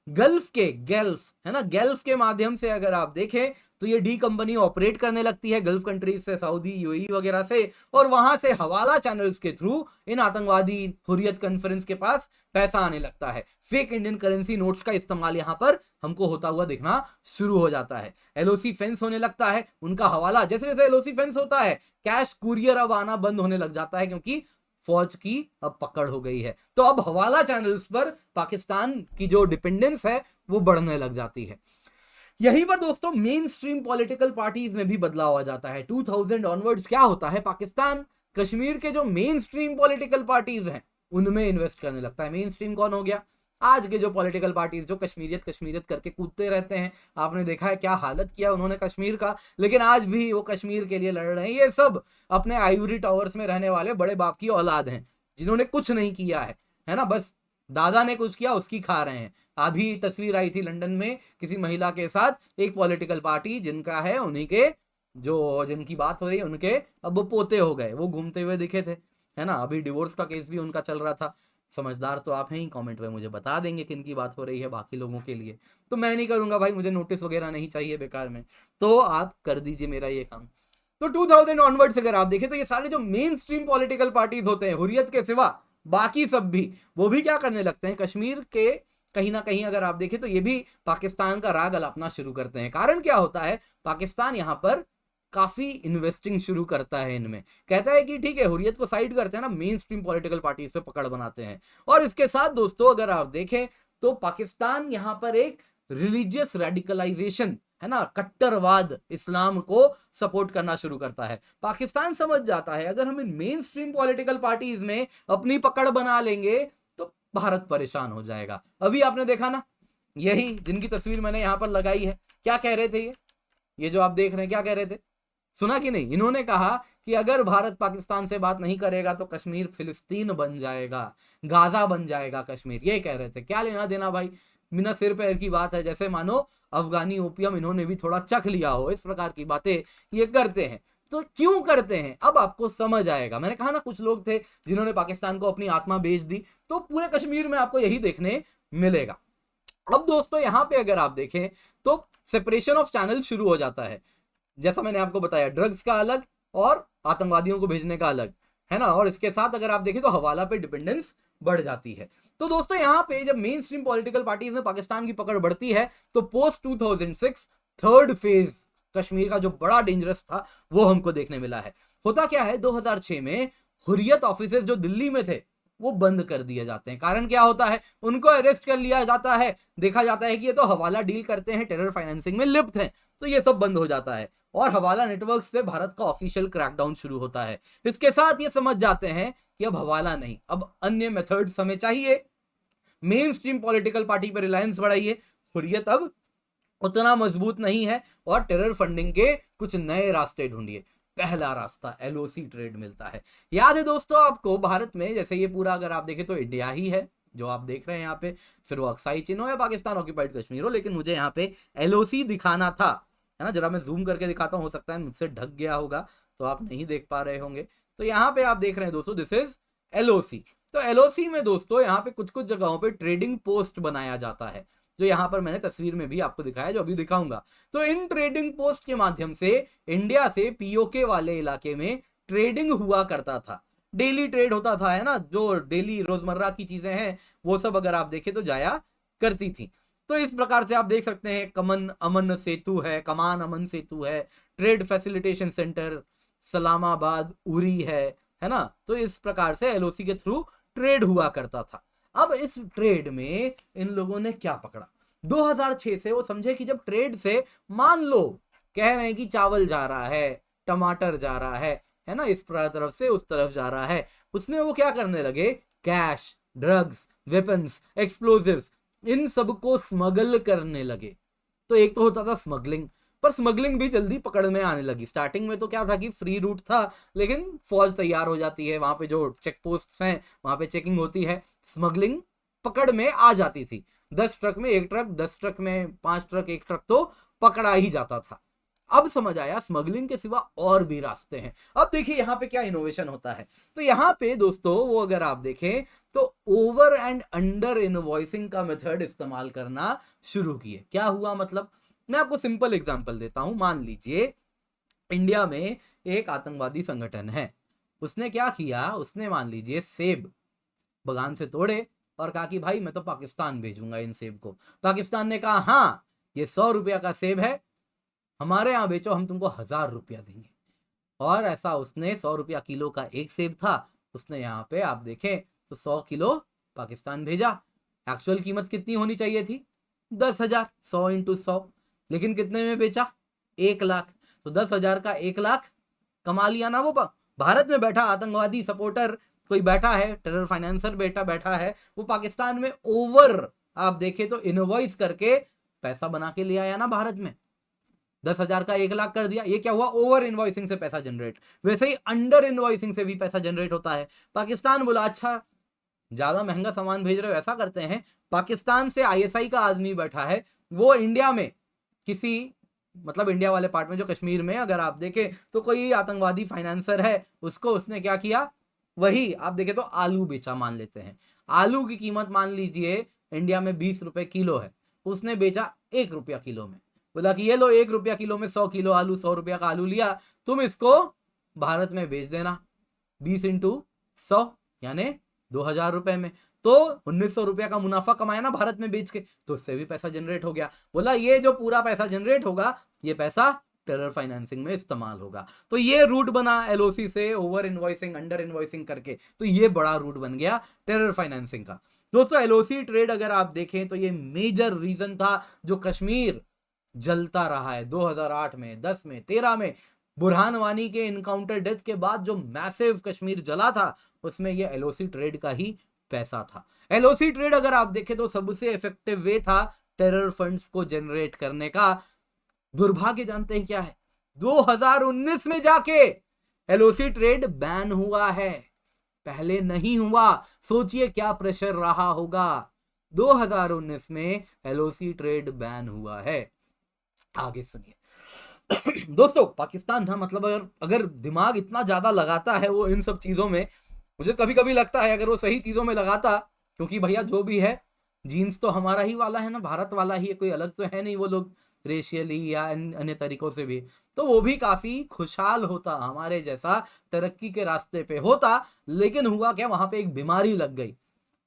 गल्फ है ना, गल्फ के माध्यम से अगर आप देखें तो ये डी कंपनी ऑपरेट करने लगती है गल्फ कंट्रीज से, सऊदी, यूएई वगैरह से, और वहां से हवाला चैनल्स के थ्रू इन आतंकवादी हुर्रियत कॉन्फ्रेंस के पास पैसा आने लगता है। फेक इंडियन करेंसी नोट्स का इस्तेमाल यहां पर हमको होता हुआ दिखना शुरू हो जाता है। एलओसी फेंस होने लगता है, उनका हवाला, जैसे जैसे एलओसी फेंस होता है कैश कुरियर अब आना बंद होने लग जाता है, क्योंकि फौज की अब पकड़ हो गई है। तो अब हवाला चैनल्स पर पाकिस्तान की जो डिपेंडेंस है वो बढ़ने लग जाती है। यहीं पर दोस्तों मेन स्ट्रीम पॉलिटिकल पार्टीज में भी बदलाव आ जाता है। 2000 ऑनवर्ड्स क्या होता है, पाकिस्तान कश्मीर के जो मेन स्ट्रीम पॉलिटिकल पार्टीज हैं उनमें इन्वेस्ट करने लगता है। मेन स्ट्रीम कौन हो गया, आज के जो पॉलिटिकल पार्टीज जो कश्मीरियत करके कूदते रहते हैं। आपने देखा है क्या हालत किया उन्होंने कश्मीर का, लेकिन आज भी वो कश्मीर के लिए लड़ रहे हैं। ये सब अपने आइवरी टावर्स में रहने वाले बड़े बाप की औलाद हैं जिन्होंने कुछ नहीं किया है ना, बस दादा ने कुछ किया उसकी खा रहे हैं। अभी तस्वीर आई थी लंदन में किसी महिला के साथ, एक पॉलिटिकल पार्टी जिनका है, उन्हीं के जो जिनकी बात हो रही है उनके अब वो पोते हो गए, वो घूमते हुए दिखे थे, है ना। अभी डिवोर्स का केस भी उनका चल रहा था। समझदार तो आप हैं ही, कमेंट में मुझे बता देंगे किन की बात हो रही है बाकी लोगों के लिए। तो मैं नहीं करूंगा भाई, मुझे नोटिस वगैरह नहीं चाहिए बेकार में, तो आप कर दीजिए मेरा ये काम। तो 2000 ऑनवर्ड्स अगर आप देखें तो ये सारे जो मेन स्ट्रीम पॉलिटिकल पार्टीज होते हैं हुर्रियत के सिवा बाकी सब भी, वो भी क्या करने लगते हैं, कश्मीर के कहीं ना कहीं अगर आप देखें तो ये भी पाकिस्तान का राग अलापना शुरू करते हैं। कारण क्या होता है, पाकिस्तान यहाँ पर काफी इन्वेस्टिंग शुरू करता है इनमें, कहता है कि ठीक है हुर्रियत को साइड करते हैं ना, मेन स्ट्रीम पॉलिटिकल पार्टीज पे पकड़ बनाते हैं। और इसके साथ दोस्तों अगर आप देखें तो पाकिस्तान यहाँ पर एक रिलीजियस रेडिकलाइजेशन, है ना, कट्टरवाद, इस्लाम को सपोर्ट करना शुरू करता है। पाकिस्तान समझ जाता है अगर हम इन मेन स्ट्रीम पॉलिटिकल पार्टीज में अपनी पकड़ बना लेंगे तो भारत परेशान हो जाएगा। अभी आपने देखा ना, यही जिनकी तस्वीर मैंने यहां पर लगाई है, क्या कह रहे थे ये जो आप देख रहे हैं, क्या कह रहे थे, सुना कि नहीं? इन्होंने कहा कि अगर भारत पाकिस्तान से बात नहीं करेगा तो कश्मीर फिलिस्तीन बन जाएगा, गाजा बन जाएगा कश्मीर। ये कह रहे थे। क्या लेना देना भाई, बिना सिर पैर की बात है, जैसे मानो अफगानी ओपियम इन्होंने भी थोड़ा चख लिया हो, इस प्रकार की बातें ये करते हैं। तो क्यों करते हैं अब आपको समझ आएगा। मैंने कहा ना कुछ लोग थे जिन्होंने पाकिस्तान को अपनी आत्मा बेच दी, तो पूरे कश्मीर में आपको यही देखने मिलेगा। अब दोस्तों यहां पे अगर आप देखें तो सेपरेशन ऑफ चैनल शुरू हो जाता है। जैसा मैंने आपको बताया, ड्रग्स का अलग और आतंकवादियों को भेजने का अलग, है ना। और इसके साथ अगर आप देखें तो हवाला पे डिपेंडेंस बढ़ जाती है। तो दोस्तों यहां पे जब मेन स्ट्रीम पॉलिटिकल पार्टीज में पाकिस्तान की पकड़ बढ़ती है तो पोस्ट 2006 थर्ड फेज कश्मीर का जो बड़ा डेंजरस था वो हमको देखने मिला है। होता क्या है, 2006 में हुर्रियत ऑफिसेज जो दिल्ली में थे वो बंद कर दिए जाते हैं। कारण क्या होता है, उनको अरेस्ट कर लिया जाता है, देखा जाता है कि ये तो हवाला डील करते हैं, टेरर फाइनेंसिंग में लिप्त हैं, तो ये सब बंद हो जाता है और हवाला नेटवर्क्स पे भारत का ऑफिशियल क्रैकडाउन शुरू होता है। इसके साथ ये समझ जाते हैं कि अब हवाला नहीं, अब अन्य मेथड्स हमें चाहिए। मेन स्ट्रीम पॉलिटिकल पार्टी पर रिलायंस बढ़ाइए, हुर्रियत अब उतना मजबूत नहीं है और टेरर फंडिंग के कुछ नए रास्ते ढूंढिए। पहला रास्ता एलओसी ट्रेड मिलता है। याद है दोस्तों आपको, भारत में जैसे ये पूरा अगर आप देखें तो इंडिया ही है जो आप देख रहे हैं यहाँ पे, फिर वो अक्साई चीन हो या पाकिस्तान ऑक्यूपाइड कश्मीर हो, लेकिन मुझे यहाँ पे एलओसी दिखाना था, है ना। जरा मैं जूम करके दिखाता हूँ, हो सकता है मुझसे ढक गया होगा तो आप नहीं देख पा रहे होंगे। तो यहाँ पे आप देख रहे हैं दोस्तों, दिस इज एलओसी। तो एलओसी में दोस्तों यहाँ पे कुछ कुछ जगहों पे ट्रेडिंग पोस्ट बनाया जाता है, जो यहाँ पर मैंने तस्वीर में भी आपको दिखाया, जो अभी दिखाऊंगा। तो इन ट्रेडिंग पोस्ट के माध्यम से इंडिया से पीओके वाले इलाके में ट्रेडिंग हुआ करता था, डेली ट्रेड होता था, है ना। जो डेली रोजमर्रा की चीजें हैं वो सब अगर आप देखें तो जाया करती थी। तो इस प्रकार से आप देख सकते हैं, कमान अमन सेतु है, trade facilitation centre Salamabad Uri है ना। तो इस प्रकार से एलओसी के थ्रू ट्रेड हुआ करता था। अब इस ट्रेड में इन लोगों ने क्या पकड़ा, 2006 से वो समझे कि जब ट्रेड से मान लो कह रहे हैं कि चावल जा रहा है, टमाटर जा रहा है ना, इस तरफ से उस तरफ जा रहा है, उसमें वो क्या करने लगे, कैश, ड्रग्स, वेपन्स, एक्सप्लोजिव्स, इन सबको स्मगल करने लगे। तो एक तो होता था स्मगलिंग, पर स्मगलिंग भी जल्दी पकड़ में आने लगी। स्टार्टिंग में तो क्या था कि फ्री रूट था, लेकिन फौज तैयार हो जाती है, वहां पे जो चेक पोस्ट हैं वहां पे चेकिंग होती है, स्मगलिंग पकड़ में आ जाती थी। 10 ट्रक में 1 ट्रक, 10 ट्रक में 5 ट्रक 1 ट्रक तो पकड़ा ही जाता था। अब समझ आया स्मगलिंग के सिवा और भी रास्ते हैं। अब देखिए यहाँ पे क्या इनोवेशन होता है। तो यहाँ पे दोस्तों वो अगर आप देखें तो ओवर एंड अंडर इनवॉइसिंग का मेथड इस्तेमाल करना शुरू किए। क्या हुआ मतलब, मैं आपको सिंपल एग्जांपल देता हूं। मान लीजिए इंडिया में एक आतंकवादी संगठन है, उसने क्या किया, उसने मान लीजिए सेब बगान से तोड़े और कहा कि भाई मैं तो पाकिस्तान भेजूंगा इन सेब को। पाकिस्तान ने कहा हाँ ये 100 रुपया का सेब है, हमारे यहाँ बेचो, हम तुमको 1000 रुपया देंगे। और ऐसा उसने 100 रुपया किलो का एक सेब था, उसने यहाँ पे आप देखें तो 100 किलो पाकिस्तान भेजा। एक्चुअल कीमत कितनी होनी चाहिए थी, 10,000, 100 इंटू 100, लेकिन कितने में बेचा, 1 लाख। तो 10,000 का 1 लाख कमा लिया ना वो भारत में बैठा आतंकवादी सपोर्टर कोई बैठा है, टेरर फाइनेंसर बैठा है, वो पाकिस्तान में ओवर आप देखें तो इनवॉइस करके पैसा बना के ले आया ना भारत में। 10,000 का 1 लाख कर दिया, ये क्या हुआ, ओवर इनवॉइसिंग से पैसा जनरेट। वैसे ही अंडर इनवॉइसिंग से भी पैसा जनरेट होता है। पाकिस्तान बोला अच्छा ज्यादा महंगा सामान भेज रहे हो, ऐसा करते हैं पाकिस्तान से आईएसआई का आदमी बैठा है, वो इंडिया में किसी मतलब इंडिया वाले पार्ट में जो कश्मीर में अगर आप देखें तो कोई आतंकवादी फाइनेंसर है, उसको उसने क्या किया, वही आप देखें तो आलू बेचा। मान लेते हैं आलू की कीमत मान लीजिए इंडिया में 20 रुपए किलो है, उसने बेचा 1 रुपया किलो में। बोला कि ये लो 1 रुपया किलो में 100 किलो आलू, 100 रुपया का आलू लिया, तुम इसको भारत में बेच देना 20 इंटू 100 यानी 2000 रुपए में। तो 1900 रुपया का मुनाफा कमाया ना भारत में बेच के, तो उससे भी पैसा जनरेट हो गया। बोला ये जो पूरा पैसा जनरेट होगा ये पैसा टेरर फाइनेंसिंग में इस्तेमाल होगा। तो ये रूट बना एलओसी से ओवर इनवॉइसिंग अंडर इनवॉइसिंग करके, तो ये बड़ा रूट बन गया टेरर फाइनेंसिंग का। दोस्तों एलओसी ट्रेड अगर आप देखें तो ये मेजर रीजन था जो कश्मीर जलता रहा है 2008 में, 10 में, 13 में। बुरहान वानी के इनकाउंटर डेथ के बाद जो मैसिव कश्मीर जला था उसमें ये एलओसी ट्रेड का ही पैसा था। एलओसी ट्रेड अगर आप देखें तो सबसे इफेक्टिव वे था टेरर फंड्स को जनरेट करने का। दुर्भाग्य जानते हैं क्या है, 2019 में जाके एलओसी ट्रेड बैन हुआ है, पहले नहीं हुआ। सोचिए क्या प्रेशर रहा होगा। 2019 में एलओसी ट्रेड बैन हुआ है। आगे सुनिए। दोस्तों पाकिस्तान था, मतलब अगर दिमाग इतना ज्यादा लगाता है वो इन सब चीजों में, मुझे कभी कभी लगता है अगर वो सही चीजों में लगाता, क्योंकि भैया जो भी है जीन्स तो हमारा ही वाला है ना, भारत वाला ही है, कोई अलग तो है नहीं वो लोग रेशियली या अन्य तरीकों से भी, तो वो भी काफी खुशहाल होता, हमारे जैसा तरक्की के रास्ते पे होता। लेकिन हुआ क्या, वहां पे एक बीमारी लग गई,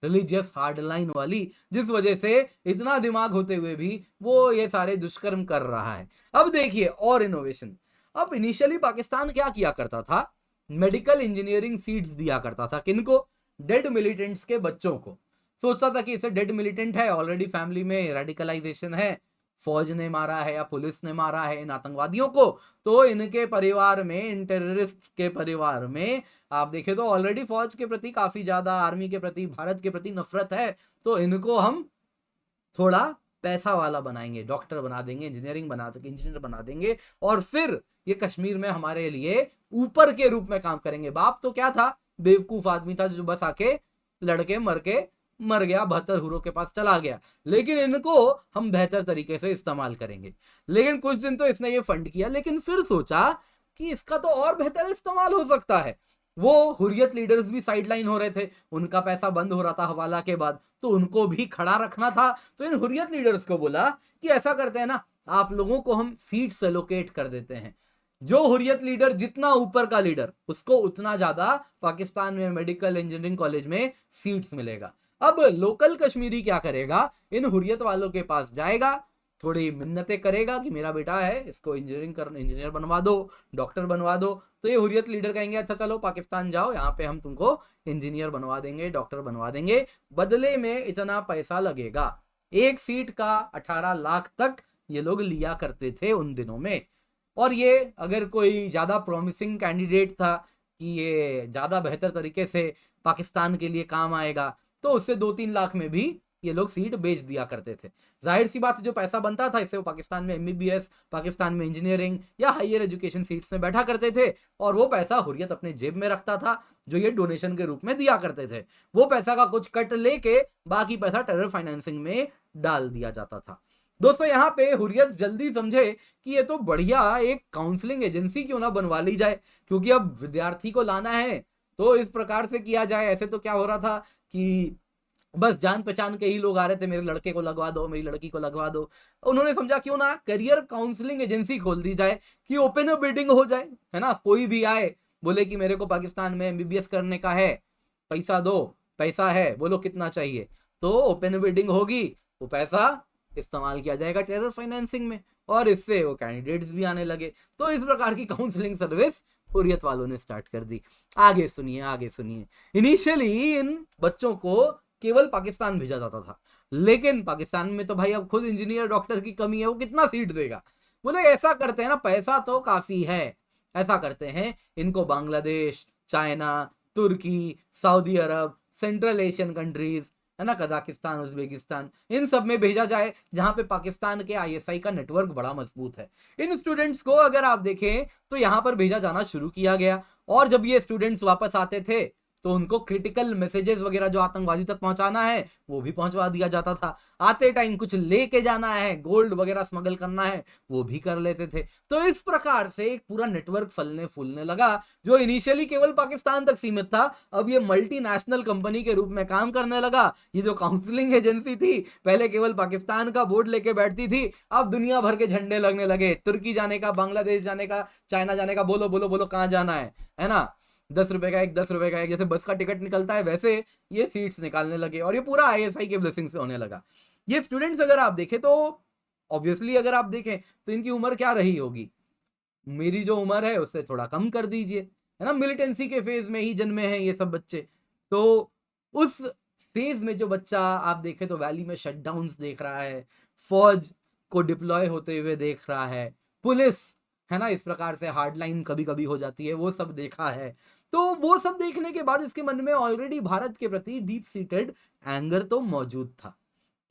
रिलीजियस हार्डलाइन वाली, जिस वजह से इतना दिमाग होते हुए भी वो ये सारे दुष्कर्म कर रहा है। अब देखिए और इनोवेशन। अब इनिशियली पाकिस्तान क्या किया करता था, मेडिकल इंजीनियरिंग सीट्स दिया करता था, किनको, डेड मिलिटेंट्स के बच्चों को। सोचता था कि इसे डेड मिलिटेंट है, ऑलरेडी फैमिली में रेडिकलाइजेशन है, फौज ने मारा है या पुलिस ने मारा है इन आतंकवादियों को, तो इनके परिवार में, इन टेररिस्ट के परिवार में आप देखें तो ऑलरेडी फौज के प्रति काफी ज्यादा, आर्मी के प्रति, भारत के प्रति नफरत है, तो इनको हम थोड़ा पैसा वाला बनाएंगे, डॉक्टर बना देंगे, इंजीनियर बना देंगे, और फिर ये कश्मीर में हमारे लिए ऊपर के रूप में काम करेंगे। बाप तो क्या था, बेवकूफ आदमी था जो बस आके लड़के मर गया, 72 हुरों के पास चला गया, लेकिन इनको हम बेहतर तरीके से इस्तेमाल करेंगे। लेकिन कुछ दिन तो इसने ये फंड किया, लेकिन फिर सोचा कि इसका तो और बेहतर इस्तेमाल हो सकता है। वो हुर्रियत लीडर्स भी साइडलाइन हो रहे थे, उनका पैसा बंद हो रहा था हवाला के बाद, तो उनको भी खड़ा रखना था। तो इन हुर्रियत लीडर्स को बोला कि ऐसा करते हैं ना, आप लोगों को हम सीट्स एलोकेट कर देते हैं, जो हुर्रियत लीडर जितना ऊपर का लीडर उसको उतना ज्यादा पाकिस्तान में मेडिकल इंजीनियरिंग कॉलेज में सीट्स मिलेगा। अब लोकल कश्मीरी क्या करेगा, इन हुर्रियत वालों के पास जाएगा, थोड़ी मिन्नतें करेगा कि मेरा बेटा है, इसको इंजीनियर बनवा दो, डॉक्टर बनवा दो। तो ये हुर्रियत लीडर कहेंगे अच्छा चलो पाकिस्तान जाओ, यहाँ पे हम तुमको इंजीनियर बनवा देंगे, डॉक्टर बनवा देंगे, बदले में इतना पैसा लगेगा। एक सीट का 18 लाख तक ये लोग लिया करते थे उन दिनों में। और ये अगर कोई ज्यादा प्रॉमिसिंग कैंडिडेट था कि ये ज्यादा बेहतर तरीके से पाकिस्तान के लिए काम आएगा, तो उससे 2-3 लाख में भी ये लोग सीट बेच दिया करते थे। जाहिर सी बात, जो पैसा बनता था इससे वो पाकिस्तान में एमबीबीएस, पाकिस्तान में इंजीनियरिंग या हायर एजुकेशन सीट्स में बैठा करते थे, और वो पैसा हुर्रियत अपने जेब में रखता था, जो ये डोनेशन के रूप में दिया करते थे। वो पैसा का कुछ कट लेके बाकी पैसा टेरर फाइनेंसिंग में डाल दिया जाता था। दोस्तों यहाँ पे हुर्रियत जल्दी समझे कि ये तो बढ़िया एक काउंसलिंग एजेंसी क्यों ना बनवा ली जाए, क्योंकि अब विद्यार्थी को लाना है तो इस प्रकार से किया जाए। ऐसे तो क्या हो रहा था कि बस जान पहचान के ही लोग आ रहे थे, मेरे लड़के को लगवा दो, मेरी लड़की को लगवा दो। उन्होंने समझा क्यों ना करियर काउंसलिंग एजेंसी खोल दी जाए कि ओपन बिडिंग हो जाए, है ना, कोई भी आए बोले कि मेरे को पाकिस्तान में एमबीबीएस करने का है, पैसा दो, पैसा है, बोलो कितना चाहिए, तो ओपन बिडिंग होगी, वो पैसा इस्तेमाल किया जाएगा टेरर फाइनेंसिंग में, और इससे वो कैंडिडेट्स भी आने लगे। तो इस प्रकार की काउंसलिंग सर्विस हुर्रियत वालों ने स्टार्ट कर दी। आगे सुनिए, आगे सुनिए। इनिशियली इन बच्चों को केवल पाकिस्तान भेजा जाता था, लेकिन पाकिस्तान में तो भाई अब खुद इंजीनियर डॉक्टर की कमी है, वो कितना सीट देगा। बोले ऐसा करते हैं ना, पैसा तो काफी है, ऐसा करते हैं इनको बांग्लादेश, चाइना, तुर्की, सऊदी अरब, सेंट्रल एशियन कंट्रीज, है ना, कजाकिस्तान, उज्बेकिस्तान, इन सब में भेजा जाए जहां पे पाकिस्तान के आईएसआई का नेटवर्क बड़ा मजबूत है। इन स्टूडेंट्स को अगर आप देखें तो यहां पर भेजा जाना शुरू किया गया, और जब ये स्टूडेंट्स वापस आते थे तो उनको क्रिटिकल मैसेजेस वगैरह जो आतंकवादी तक पहुंचाना है वो भी पहुंचवा दिया जाता था। आते टाइम कुछ लेके जाना है, गोल्ड वगैरह स्मगल करना है, वो भी कर लेते थे। तो इस प्रकार से एक पूरा नेटवर्क फलने फूलने लगा, जो इनिशियली केवल पाकिस्तान तक सीमित था, अब ये मल्टीनेशनल कंपनी के रूप में काम करने लगा। ये जो काउंसलिंग एजेंसी थी पहले केवल पाकिस्तान का बोर्ड लेके बैठती थी, अब दुनिया भर के झंडे लगने लगे, तुर्की जाने का, बांग्लादेश जाने का, चाइना जाने का, बोलो बोलो बोलो कहाँ जाना है ना, 10 रुपए का एक, 10 रुपए का एक, जैसे बस का टिकट निकलता है वैसे ये सीट्स निकालने लगे, और ये पूरा आईएसआई के ब्लेसिंग से होने लगा। ये स्टूडेंट्स अगर आप देखें तो ऑब्वियसली अगर आप देखें तो इनकी उम्र क्या रही होगी, मेरी जो उम्र है उससे थोड़ा कम कर दीजिए, है ना, मिलिटेंसी के फेज में ही जन्मे हैं ये सब बच्चे। तो उस फेज में जो बच्चा आप देखें तो वैली में शटडाउन्स देख रहा है, फौज को डिप्लॉय होते हुए देख रहा है, पुलिस, है ना, इस प्रकार से हार्डलाइन कभी कभी हो जाती है, वो सब देखा है। तो वो सब देखने के बाद इसके मन में ऑलरेडी भारत के प्रति डीप सीटेड एंगर तो मौजूद था।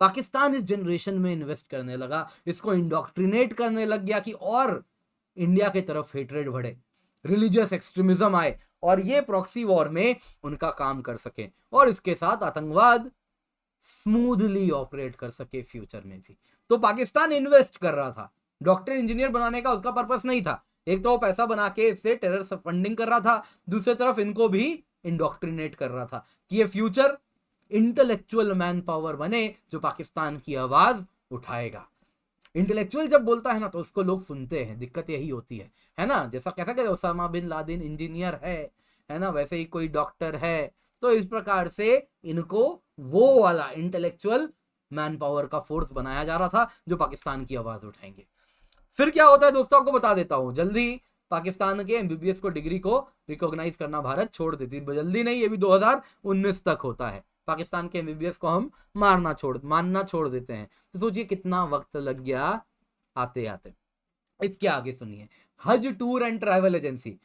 पाकिस्तान इस जनरेशन में इन्वेस्ट करने लगा, इसको इंडोक्ट्रिनेट करने लग गया कि और इंडिया के तरफ हेट्रेड बढ़े, रिलीजियस एक्सट्रीमिज्म आए और ये प्रॉक्सी वॉर में उनका काम कर सके और इसके साथ आतंकवाद स्मूथली ऑपरेट कर सके फ्यूचर में भी। तो पाकिस्तान इन्वेस्ट कर रहा था, डॉक्टर इंजीनियर बनाने का उसका पर्पस नहीं था। एक तो वो पैसा बना के इससे टेरर फंडिंग कर रहा था, दूसरी तरफ इनको भी इंडोक्ट्रिनेट कर रहा था कि ये फ्यूचर इंटेलेक्चुअल मैन पावर बने जो पाकिस्तान की आवाज उठाएगा। इंटेलेक्चुअल जब बोलता है ना तो उसको लोग सुनते हैं, दिक्कत यही होती है ना। जैसा कैसा कहते ओसामा बिन लादेन इंजीनियर है ना, वैसे ही कोई डॉक्टर है। तो इस प्रकार से इनको वो वाला इंटेलेक्चुअल मैन पावर का फोर्स बनाया जा रहा था जो पाकिस्तान की आवाज उठाएंगे। फिर क्या होता है दोस्तों, आपको बता देता हूं जल्दी। पाकिस्तान के एमबीबीएस को डिग्री को रिकॉग्नाइज करना भारत छोड़ देती, जल्दी नहीं, ये भी 2019 तक होता है। पाकिस्तान के एमबीबीएस को हम मानना छोड़ देते हैं। तो सोचिए कितना वक्त लग गया आते आते। इसके आगे सुनिए, हज tour and travel agency.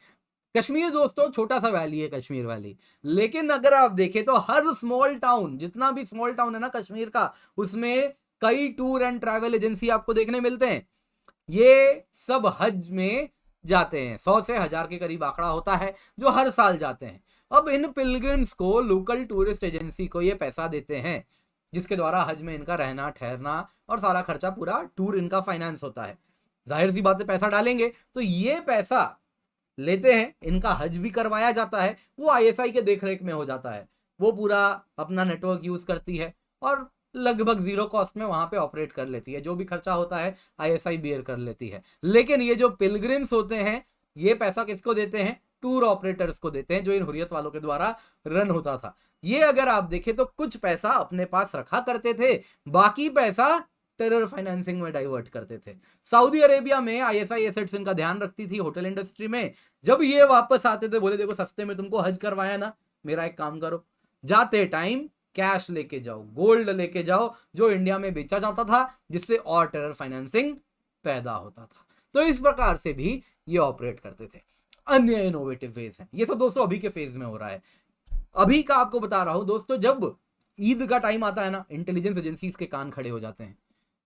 Kashmir दोस्तों छोटा सा वैली है कश्मीर वैली, लेकिन अगर आप देखें तो हर स्मॉल टाउन, जितना भी स्मॉल टाउन है ना कश्मीर का, उसमें कई टूर एंड ट्रैवल एजेंसी आपको देखने मिलते हैं। ये सब हज में जाते हैं, 100 से 1000 के करीब आंकड़ा होता है जो हर साल जाते हैं। अब इन पिलग्रिम्स को लोकल टूरिस्ट एजेंसी को ये पैसा देते हैं, जिसके द्वारा हज में इनका रहना ठहरना और सारा खर्चा, पूरा टूर इनका फाइनेंस होता है। जाहिर सी बात है पैसा डालेंगे तो ये पैसा लेते हैं, इनका हज भी करवाया जाता है, वो आईएसआई के देखरेख में हो जाता है। वो पूरा अपना नेटवर्क यूज करती है और लगभग जीरो कॉस्ट में वहां पे ऑपरेट कर लेती है। जो भी खर्चा होता है आईएसआई बेयर कर लेती है। लेकिन ये जो पिलग्रिम्स होते हैं ये पैसा किसको देते हैं? टूर ऑपरेटर्स को देते हैं, जो इन हुर्रियत वालों के द्वारा रन होता था। ये अगर आप देखें तो कुछ पैसा अपने पास रखा करते थे, बाकी पैसा टेरर फाइनेंसिंग में डाइवर्ट करते थे। सऊदी अरेबिया में आईएसआई एसेट्स इनका ध्यान रखती थी होटल इंडस्ट्री में। जब ये वापस आते थे बोले देखो सस्ते में तुमको हज करवाया ना, मेरा एक काम करो, जाते टाइम कैश लेके जाओ, गोल्ड लेके जाओ जो इंडिया में बेचा जाता था, जिससे और टेरर फाइनेंसिंग पैदा होता था। तो इस प्रकार से भी ये ऑपरेट करते थे। अन्य इनोवेटिव फेज है, ये सब दोस्तों अभी के फेज में हो रहा है। अभी का आपको बता रहा हूं दोस्तों, जब ईद का टाइम आता है ना, इंटेलिजेंस एजेंसीज के कान खड़े हो जाते हैं।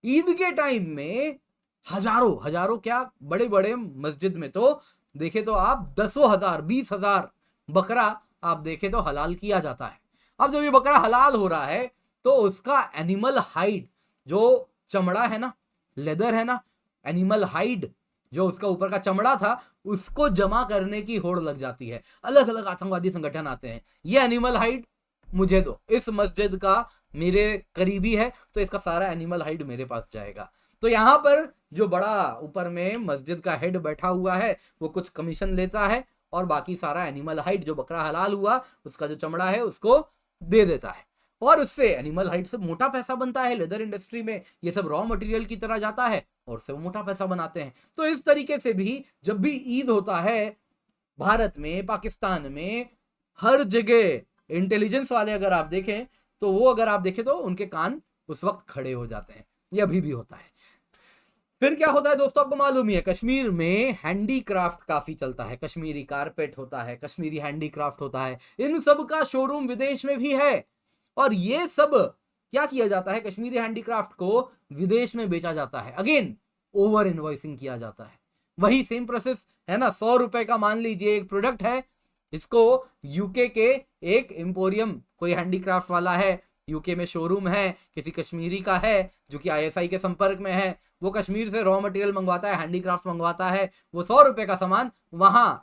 ईद के टाइम में हजारों क्या, बड़े बड़े मस्जिद में तो देखे तो आप 10,000 20,000 बकरा आप देखे तो हलाल किया जाता है। अब जब ये बकरा हलाल हो रहा है तो उसका एनिमल हाइड, जो चमड़ा है ना, लेदर है ना, एनिमल हाइड जो उसका ऊपर का चमड़ा था, उसको जमा करने की होड़ लग जाती है। अलग अलग आतंकवादी संगठन आते हैं, ये एनिमल हाइड मुझे दो, इस मस्जिद का मेरे करीबी है तो इसका सारा एनिमल हाइड मेरे पास जाएगा। तो यहाँ पर जो बड़ा ऊपर में मस्जिद का हेड बैठा हुआ है वो कुछ कमीशन लेता है और बाकी सारा एनिमल हाइड, जो बकरा हलाल हुआ उसका जो चमड़ा है उसको दे देता है, और उससे एनिमल हाइड से मोटा पैसा बनता है। लेदर इंडस्ट्री में ये सब रॉ मटेरियल की तरह जाता है और उससे मोटा पैसा बनाते हैं। तो इस तरीके से भी जब भी ईद होता है भारत में, पाकिस्तान में, हर जगह इंटेलिजेंस वाले अगर आप देखें तो वो अगर आप देखें तो उनके कान उस वक्त खड़े हो जाते हैं। ये अभी भी होता है। फिर क्या होता है दोस्तों, आपको मालूम ही है कश्मीर में हैंडीक्राफ्ट काफी चलता है। कश्मीरी कारपेट होता है, कश्मीरी हैंडीक्राफ्ट होता है, इन सब का शोरूम विदेश में भी है। और ये सब क्या किया जाता है, कश्मीरी हैंडीक्राफ्ट को विदेश में बेचा जाता है। अगेन ओवर इनवॉइसिंग किया जाता है, वही सेम प्रोसेस है ना। 100 रुपए का मान लीजिए एक प्रोडक्ट है, इसको यूके के एक एम्पोरियम, कोई हैंडीक्राफ्ट वाला है, यूके में शोरूम है, किसी कश्मीरी का है जो कि आईएसआई के संपर्क में है, वो कश्मीर से रॉ मटेरियल मंगवाता है, हैंडीक्राफ्ट मंगवाता है, वो 100 रुपए का सामान, वहां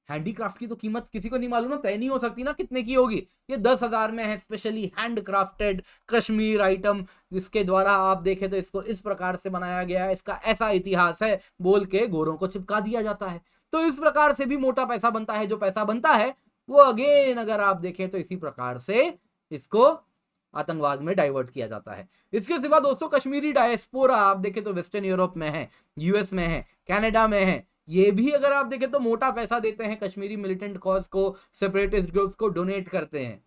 हैंडीक्राफ्ट की तो कीमत किसी को नहीं मालूम ना, तय नहीं हो सकती ना कितने की होगी। ये 10,000 में है, स्पेशली हैंडक्राफ्टेड कश्मीर आइटम, जिसके द्वारा आप देखें तो इसको इस प्रकार से बनाया गया है, इसका ऐसा इतिहास है, बोल के गोरों को चिपका दिया जाता है। तो इस प्रकार से भी मोटा पैसा बनता है। जो पैसा बनता है वो अगेन अगर आप देखें तो इसी प्रकार से इसको आतंकवाद में डाइवर्ट किया जाता है। इसके सिवा दोस्तों कश्मीरी डायस्पोरा आप देखें तो वेस्टर्न यूरोप में है, यूएस में है, कनाडा में है, ये भी अगर आप देखें तो मोटा पैसा देते हैं कश्मीरी मिलिटेंट कॉज को, सेपरेटिस्ट ग्रुप्स को डोनेट करते हैं।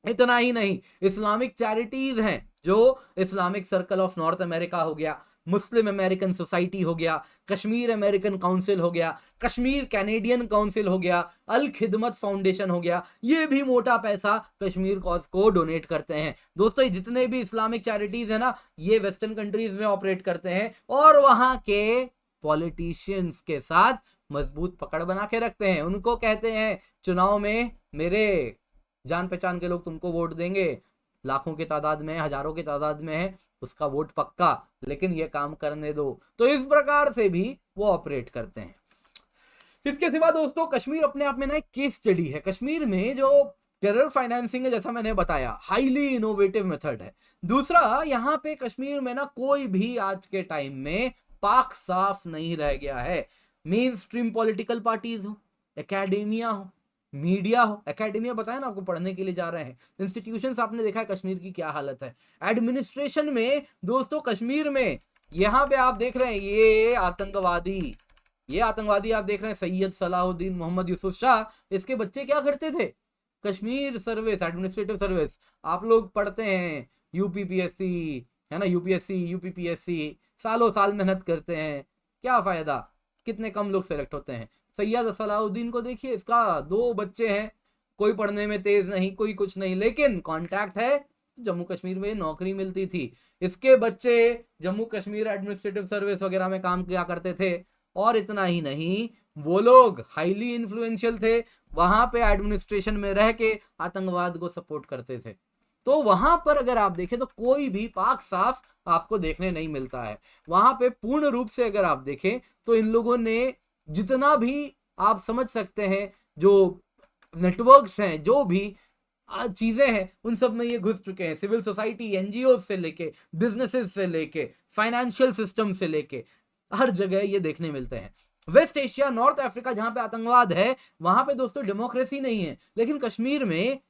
इतना ही नहीं, इस्लामिक चैरिटीज हैं, जो Islamic circle of north America हो गया, मुस्लिम अमेरिकन सोसाइटी हो गया, कश्मीर अमेरिकन काउंसिल हो गया, कश्मीर कैनेडियन काउंसिल हो गया, अल खिदमत फाउंडेशन हो गया, ये भी मोटा पैसा कश्मीर कॉज को डोनेट करते हैं। दोस्तों जितने भी इस्लामिक चैरिटीज है ना, ये वेस्टर्न कंट्रीज में ऑपरेट करते हैं और वहां के पॉलिटिशियंस के साथ मजबूत पकड़ बना के रखते हैं। उनको कहते हैं चुनाव में मेरे जान पहचान के लोग तुमको वोट देंगे, लाखों की तादाद में, हजारों की तादाद में है, उसका वोट पक्का, लेकिन ये काम करने दो। तो इस प्रकार से भी वो ऑपरेट करते हैं। इसके सिवा दोस्तों कश्मीर अपने आप में ना एक केस स्टडी है। कश्मीर में जो टेरर फाइनेंसिंग है, जैसा मैंने बताया, हाईली इनोवेटिव मेथड है। दूसरा, यहाँ पे कश्मीर में ना कोई भी आज के टाइम में पाक साफ नहीं रह गया है। मेन स्ट्रीम पॉलिटिकल पार्टीज हो, एकेडेमिया हो, मीडिया हो। एकेडेमिया बताया ना आपको, पढ़ने के लिए जा रहे हैं। इंस्टीट्यूशंस आपने देखा है कश्मीर की क्या हालत है। एडमिनिस्ट्रेशन में दोस्तों कश्मीर में यहाँ पे आप देख रहे हैं ये आतंकवादी आप देख रहे हैं सैयद सलाहुद्दीन मोहम्मद यूसुफ शाह, इसके बच्चे क्या करते थे? कश्मीर सर्विस, एडमिनिस्ट्रेटिव सर्विस आप लोग पढ़ते हैं, यूपीपीएससी है ना, यूपीएससी यूपीपीएससी, सालों साल मेहनत करते हैं, क्या फायदा, कितने कम लोग सेलेक्ट होते हैं। सैयद सलाहुद्दीन को देखिए, इसका 2 बच्चे हैं, कोई पढ़ने में तेज नहीं, कोई कुछ नहीं, लेकिन कॉन्टैक्ट है, जम्मू कश्मीर में नौकरी मिलती थी। इसके बच्चे जम्मू कश्मीर एडमिनिस्ट्रेटिव सर्विस वगैरह में काम किया करते थे। और इतना ही नहीं, वो लोग हाईली इन्फ्लुएंशियल थे, वहां पे एडमिनिस्ट्रेशन में रह के आतंकवाद को सपोर्ट करते थे। तो वहां पर अगर आप देखें तो कोई भी पाक साफ आपको देखने नहीं मिलता है। वहां पे पूर्ण रूप से अगर आप देखें तो इन लोगों ने जितना भी आप समझ सकते हैं जो नेटवर्क्स हैं, जो भी चीजें हैं, उन सब में ये घुस चुके हैं। सिविल सोसाइटी, एनजीओ से लेके, बिजनेसेस से लेके, फाइनेंशियल सिस्टम से लेके, हर जगह ये देखने मिलते हैं। वेस्ट एशिया, नॉर्थ अफ्रीका, जहां पे आतंकवाद है, वहां पे दोस्तों डेमोक्रेसी नहीं है, लेकिन कश्मीर में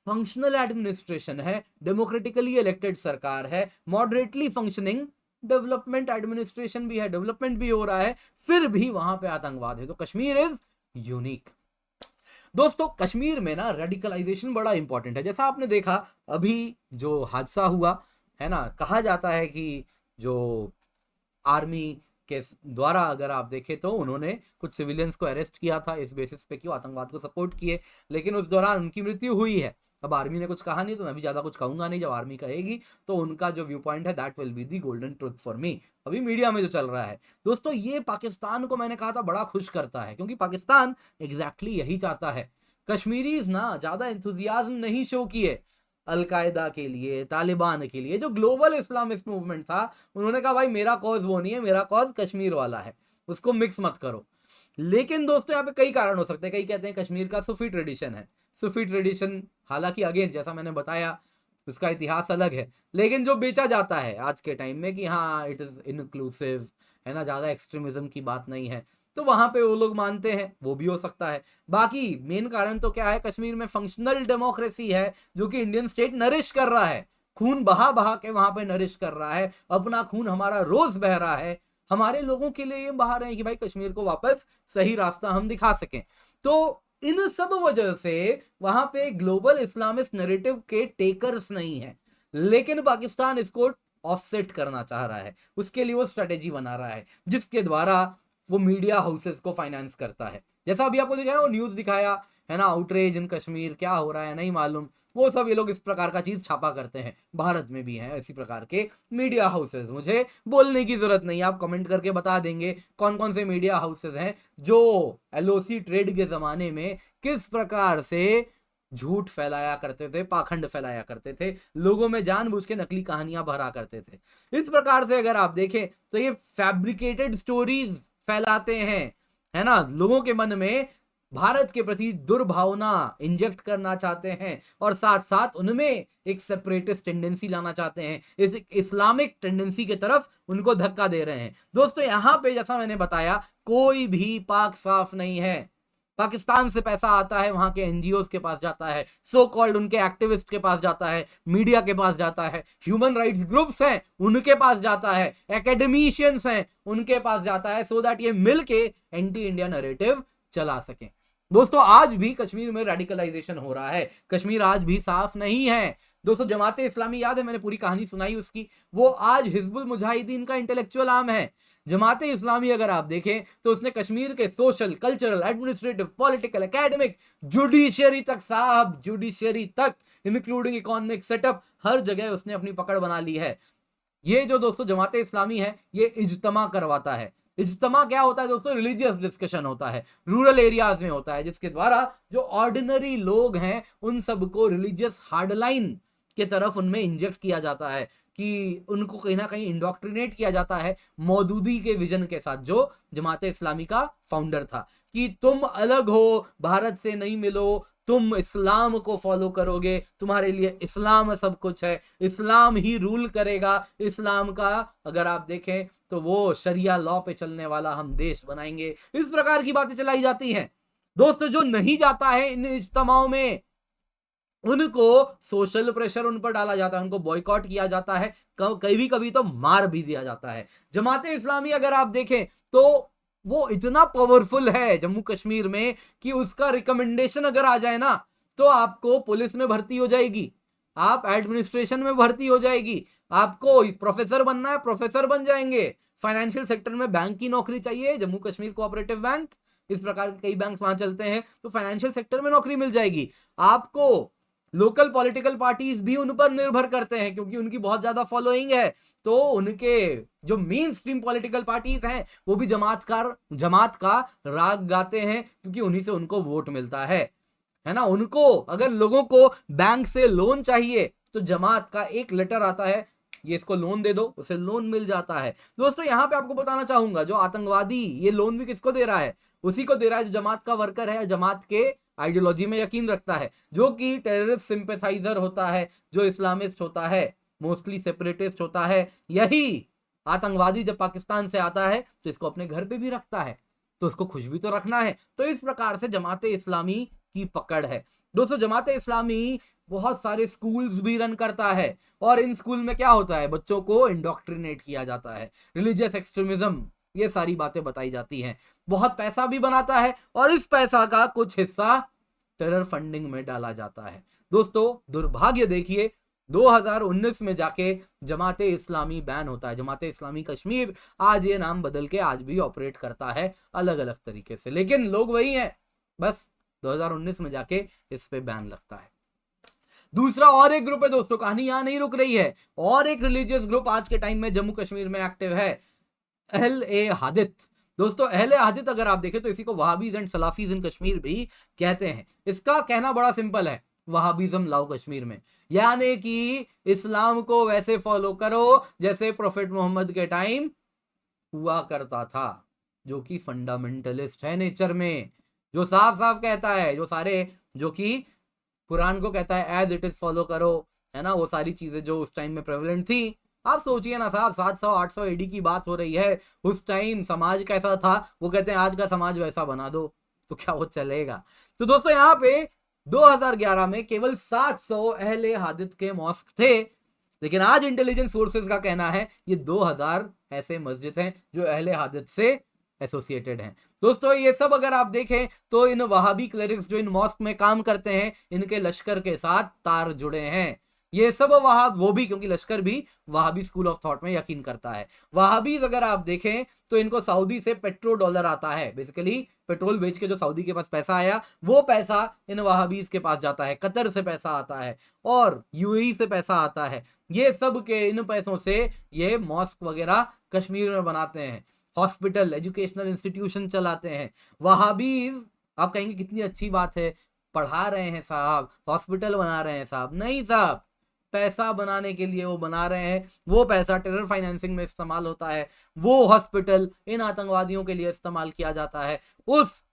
फंक्शनल एडमिनिस्ट्रेशन है, डेमोक्रेटिकली इलेक्टेड सरकार है, मॉडरेटली फंक्शनिंग डेवलपमेंट एडमिनिस्ट्रेशन भी है, डेवलपमेंट भी हो रहा है, फिर भी वहां पे आतंकवाद है। तो कश्मीर इज यूनिक। दोस्तों कश्मीर में ना रेडिकलाइजेशन बड़ा इंपॉर्टेंट है। जैसा आपने देखा अभी जो हादसा हुआ है ना, कहा जाता है कि जो आर्मी के द्वारा अगर आप देखें तो उन्होंने कुछ सिविलियंस को अरेस्ट किया था इस बेसिस पे कि वो आतंकवाद को सपोर्ट किए, लेकिन उस दौरान उनकी मृत्यु हुई है। अब आर्मी ने कुछ कहा नहीं तो मैं भी ज्यादा कुछ कहूंगा नहीं, जब आर्मी कहेगी तो उनका जो व्यू पॉइंट है that will be the golden truth for me. अभी मीडिया में जो चल रहा है दोस्तों, ये पाकिस्तान को मैंने कहा था बड़ा खुश करता है, क्योंकि पाकिस्तान एग्जैक्टली यही चाहता है। कश्मीरीज ना ज्यादा इंथुजियाज्म नहीं शो किए अलकायदा के लिए, तालिबान के लिए, जो ग्लोबल इस्लामिस्ट मूवमेंट था, उन्होंने कहा भाई मेरा कॉज वो नहीं है, मेरा कॉज कश्मीर वाला है, उसको मिक्स मत करो। लेकिन दोस्तों यहाँ पे कई कारण हो सकते हैं। कई कहते हैं कश्मीर का सूफी ट्रेडिशन है। सूफी ट्रेडिशन हालांकि अगेन जैसा मैंने बताया उसका इतिहास अलग है, लेकिन जो बेचा जाता है आज के टाइम में कि हाँ इट इज इनक्लूसिव है ना, ज्यादा एक्सट्रीमिज्म की बात नहीं है, तो वहां पे वो लोग मानते हैं, वो भी हो सकता है। बाकी मेन कारण तो क्या है, कश्मीर में फंक्शनल डेमोक्रेसी है जो कि इंडियन स्टेट नरिश कर रहा है, खून बहा बहा के वहां पे नरिश कर रहा है, अपना खून हमारा रोज बह रहा है, हमारे लोगों के लिए ये बहा रहे हैं कि भाई कश्मीर को वापस सही रास्ता हम दिखा सकें। तो इन सब वजह से वहां पे ग्लोबल इस्लामिस्ट नैरेटिव के टेकर्स नहीं है, लेकिन पाकिस्तान इसको ऑफसेट करना चाह रहा है, उसके लिए वो स्ट्रेटेजी बना रहा है जिसके द्वारा वो मीडिया हाउसेस को फाइनेंस करता है। जैसा अभी आपको दिखाया ना, वो न्यूज दिखाया है ना, आउटरेज इन कश्मीर, क्या हो रहा है नहीं मालूम, वो सब ये लोग इस प्रकार का चीज छापा करते हैं। भारत में भी हैं इसी प्रकार के मीडिया हाउसेस, मुझे बोलने की जरूरत नहीं, आप कमेंट करके बता देंगे कौन कौन से मीडिया हाउसेस हैं जो एलओसी ट्रेड के जमाने में किस प्रकार से झूठ फैलाया करते थे, पाखंड फैलाया करते थे, लोगों में जानबूझ के नकली कहानियां भरा करते थे। इस प्रकार से अगर आप देखें तो ये फैब्रिकेटेड स्टोरीज फैलाते हैं, है ना, लोगों के मन में भारत के प्रति दुर्भावना इंजेक्ट करना चाहते हैं, और साथ साथ उनमें एक सेपरेटिस्ट टेंडेंसी लाना चाहते हैं, इस इस्लामिक टेंडेंसी के तरफ उनको धक्का दे रहे हैं। दोस्तों यहां पे जैसा मैंने बताया कोई भी पाक साफ नहीं है। पाकिस्तान से पैसा आता है, वहां के एनजीओ के पास जाता है, सो कॉल्ड उनके एक्टिविस्ट के पास जाता है, मीडिया के पास जाता है, ह्यूमन राइट्स ग्रुप्स हैं उनके पास जाता है, एकेडमिशियंस हैं उनके पास जाता है, सो दैट ये मिलके एंटी इंडिया नैरेटिव चला सके। दोस्तों आज भी कश्मीर में रेडिकलाइजेशन हो रहा है, कश्मीर आज भी साफ नहीं है। दोस्तों जमाते इस्लामी याद है, मैंने पूरी कहानी सुनाई उसकी, वो आज हिजबुल मुजाहिदीन का इंटेलेक्चुअल आर्म है। जमाते इस्लामी अगर आप देखें तो उसने कश्मीर के social, cultural, administrative, political, academic, judiciary तक, साहब जुडिशियरी तक, इंक्लूडिंग इकोनॉमिक सेटअप, हर जगह उसने अपनी पकड़ बना ली है। ये जो दोस्तों जमाते इस्लामी है ये इज्तमा करवाता है, इज्तिमा क्या होता है दोस्तों? रिलीजियस डिस्कशन होता है, रूरल एरियाज में होता है, जिसके द्वारा जो ऑर्डिनरी लोग हैं उन सबको रिलीजियस हार्डलाइन के तरफ उनमें इंजेक्ट किया जाता है, कि उनको कहीं ना कहीं इंडोक्ट्रिनेट किया जाता है मौदूदी के विजन के साथ, जो जमात इस्लामी का फाउंडर था, कि तुम अलग हो, भारत से नहीं मिलो, तुम इस्लाम को फॉलो करोगे, तुम्हारे लिए इस्लाम सब कुछ है, इस्लाम ही रूल करेगा, इस्लाम का अगर आप देखें तो वो शरिया लॉ पे चलने वाला हम देश बनाएंगे। इस प्रकार की बातें चलाई जाती हैं दोस्तों। जो नहीं जाता है इन इज्तिमाओं में, उनको सोशल प्रेशर उन पर डाला जाता है, उनको बॉयकॉट किया जाता है, कभी कभी तो मार भी दिया जाता है। जमाते इस्लामी अगर आप देखें तो वो इतना पावरफुल है जम्मू कश्मीर में कि उसका रिकमेंडेशन अगर आ जाए ना तो आपको पुलिस में भर्ती हो जाएगी, आप एडमिनिस्ट्रेशन में भर्ती हो जाएगी, आपको प्रोफेसर बनना है प्रोफेसर बन जाएंगे, फाइनेंशियल सेक्टर में बैंक की नौकरी चाहिए, जम्मू कश्मीर कोऑपरेटिव बैंक, इस प्रकार के कई बैंक वहां चलते हैं, तो फाइनेंशियल सेक्टर में नौकरी मिल जाएगी आपको। लोकल पॉलिटिकल पार्टीज भी उन पर निर्भर करते हैं क्योंकि उनकी बहुत ज्यादा फॉलोइंग है, तो उनके जो मेन स्ट्रीम पॉलिटिकल पार्टीज हैं वो भी जमात का राग गाते हैं, क्योंकि उन्हीं से उनको वोट मिलता है ना। उनको अगर लोगों को बैंक से लोन चाहिए तो जमात का एक लेटर आता है, ये इसको लोन दे दो, उसे लोन मिल जाता है। दोस्तों यहाँ पे आपको बताना चाहूंगा, जो आतंकवादी ये लोन भी किसको दे रहा है? उसी को दे रहा है जो जमात का वर्कर है, जमात के आइडियोलॉजी में यकीन रखता है, जो कि टेररिस्ट सिंपैथाइजर होता है, जो इस्लामिस्ट होता है, मोस्टली सेपरेटिस्ट होता है। यही आतंकवादी जब पाकिस्तान से आता है तो इसको अपने घर पे भी रखता है, तो उसको खुश भी तो रखना है। तो इस प्रकार से जमात इस्लामी की पकड़ है दोस्तों। जमात इस्लामी बहुत सारे स्कूल्स भी रन करता है, और इन स्कूल में क्या होता है? बच्चों को इंडोक्ट्रिनेट किया जाता है, रिलीजियस एक्सट्रीमिज्म, ये सारी बातें बताई जाती हैं। बहुत पैसा भी बनाता है, और इस पैसा का कुछ हिस्सा टेरर फंडिंग में डाला जाता है। दोस्तों दुर्भाग्य देखिए, 2019 में जाके जमाते इस्लामी बैन होता है। जमाते इस्लामी कश्मीर आज ये नाम बदल के आज भी ऑपरेट करता है अलग अलग तरीके से, लेकिन लोग वही हैं, बस 2019 में जाके इस पे बैन लगता है। दूसरा और एक ग्रुप है दोस्तों, कहानी यहां नहीं रुक रही है, और एक रिलीजियस ग्रुप आज के टाइम में जम्मू कश्मीर में एक्टिव है, अहले हादित। दोस्तों अहले हादित अगर आप देखें तो इसी को वहाबीज एंड सलाफीज इन कश्मीर भी कहते हैं। इसका कहना बड़ा सिंपल है, वहाबीज्म लाओ कश्मीर में, यानी कि इस्लाम को वैसे फॉलो करो जैसे प्रोफेट मोहम्मद के टाइम हुआ करता था, जो कि फंडामेंटलिस्ट है नेचर में, जो साफ साफ कहता है, जो कि कुरान को कहता है एज इट इज फॉलो करो, है ना। वो सारी चीजें जो उस टाइम में प्रेवलेंट थी, आप सोचिए ना साहब, 700-800 एडी की बात हो रही है, उस टाइम समाज कैसा था, वो कहते हैं आज का समाज वैसा बना दो, तो क्या वो चलेगा? तो दोस्तों यहाँ पे 2011 में केवल 700 अहले हादित के मॉस्क थे, लेकिन आज इंटेलिजेंस फोर्सेस का कहना है ये 2000 ऐसे मस्जिद हैं जो अहले हादित से एसोसिएटेड हैं। दोस्तों ये सब अगर आप देखें तो इन वहाबी क्लेरिक्स जो इन मॉस्क में काम करते हैं, इनके लश्कर के साथ तार जुड़े हैं। ये सब वो भी क्योंकि लश्कर भी वहाबी स्कूल ऑफ थॉट में यकीन करता है। वहाबीज अगर आप देखें तो इनको सऊदी से पेट्रो डॉलर आता है, बेसिकली पेट्रोल बेच के जो सऊदी के पास पैसा आया वो पैसा इन वहाबीज के पास जाता है, कतर से पैसा आता है और यूएई से पैसा आता है। ये सब के इन पैसों से ये मॉस्क वगैरह कश्मीर में बनाते हैं, हॉस्पिटल एजुकेशनल इंस्टीट्यूशन चलाते हैं। वहाबीज आप कहेंगे कितनी अच्छी बात है, पढ़ा रहे हैं साहब, हॉस्पिटल बना रहे हैं साहब। नहीं साहब, पैसा बनाने के लिए वो बना रहे हैं, वो पैसा टेरर फाइनेंसिंग में इस्तेमाल होता है, वो हॉस्पिटल इन आतंकवादियों के लिए इस्तेमाल किया जाता है, उस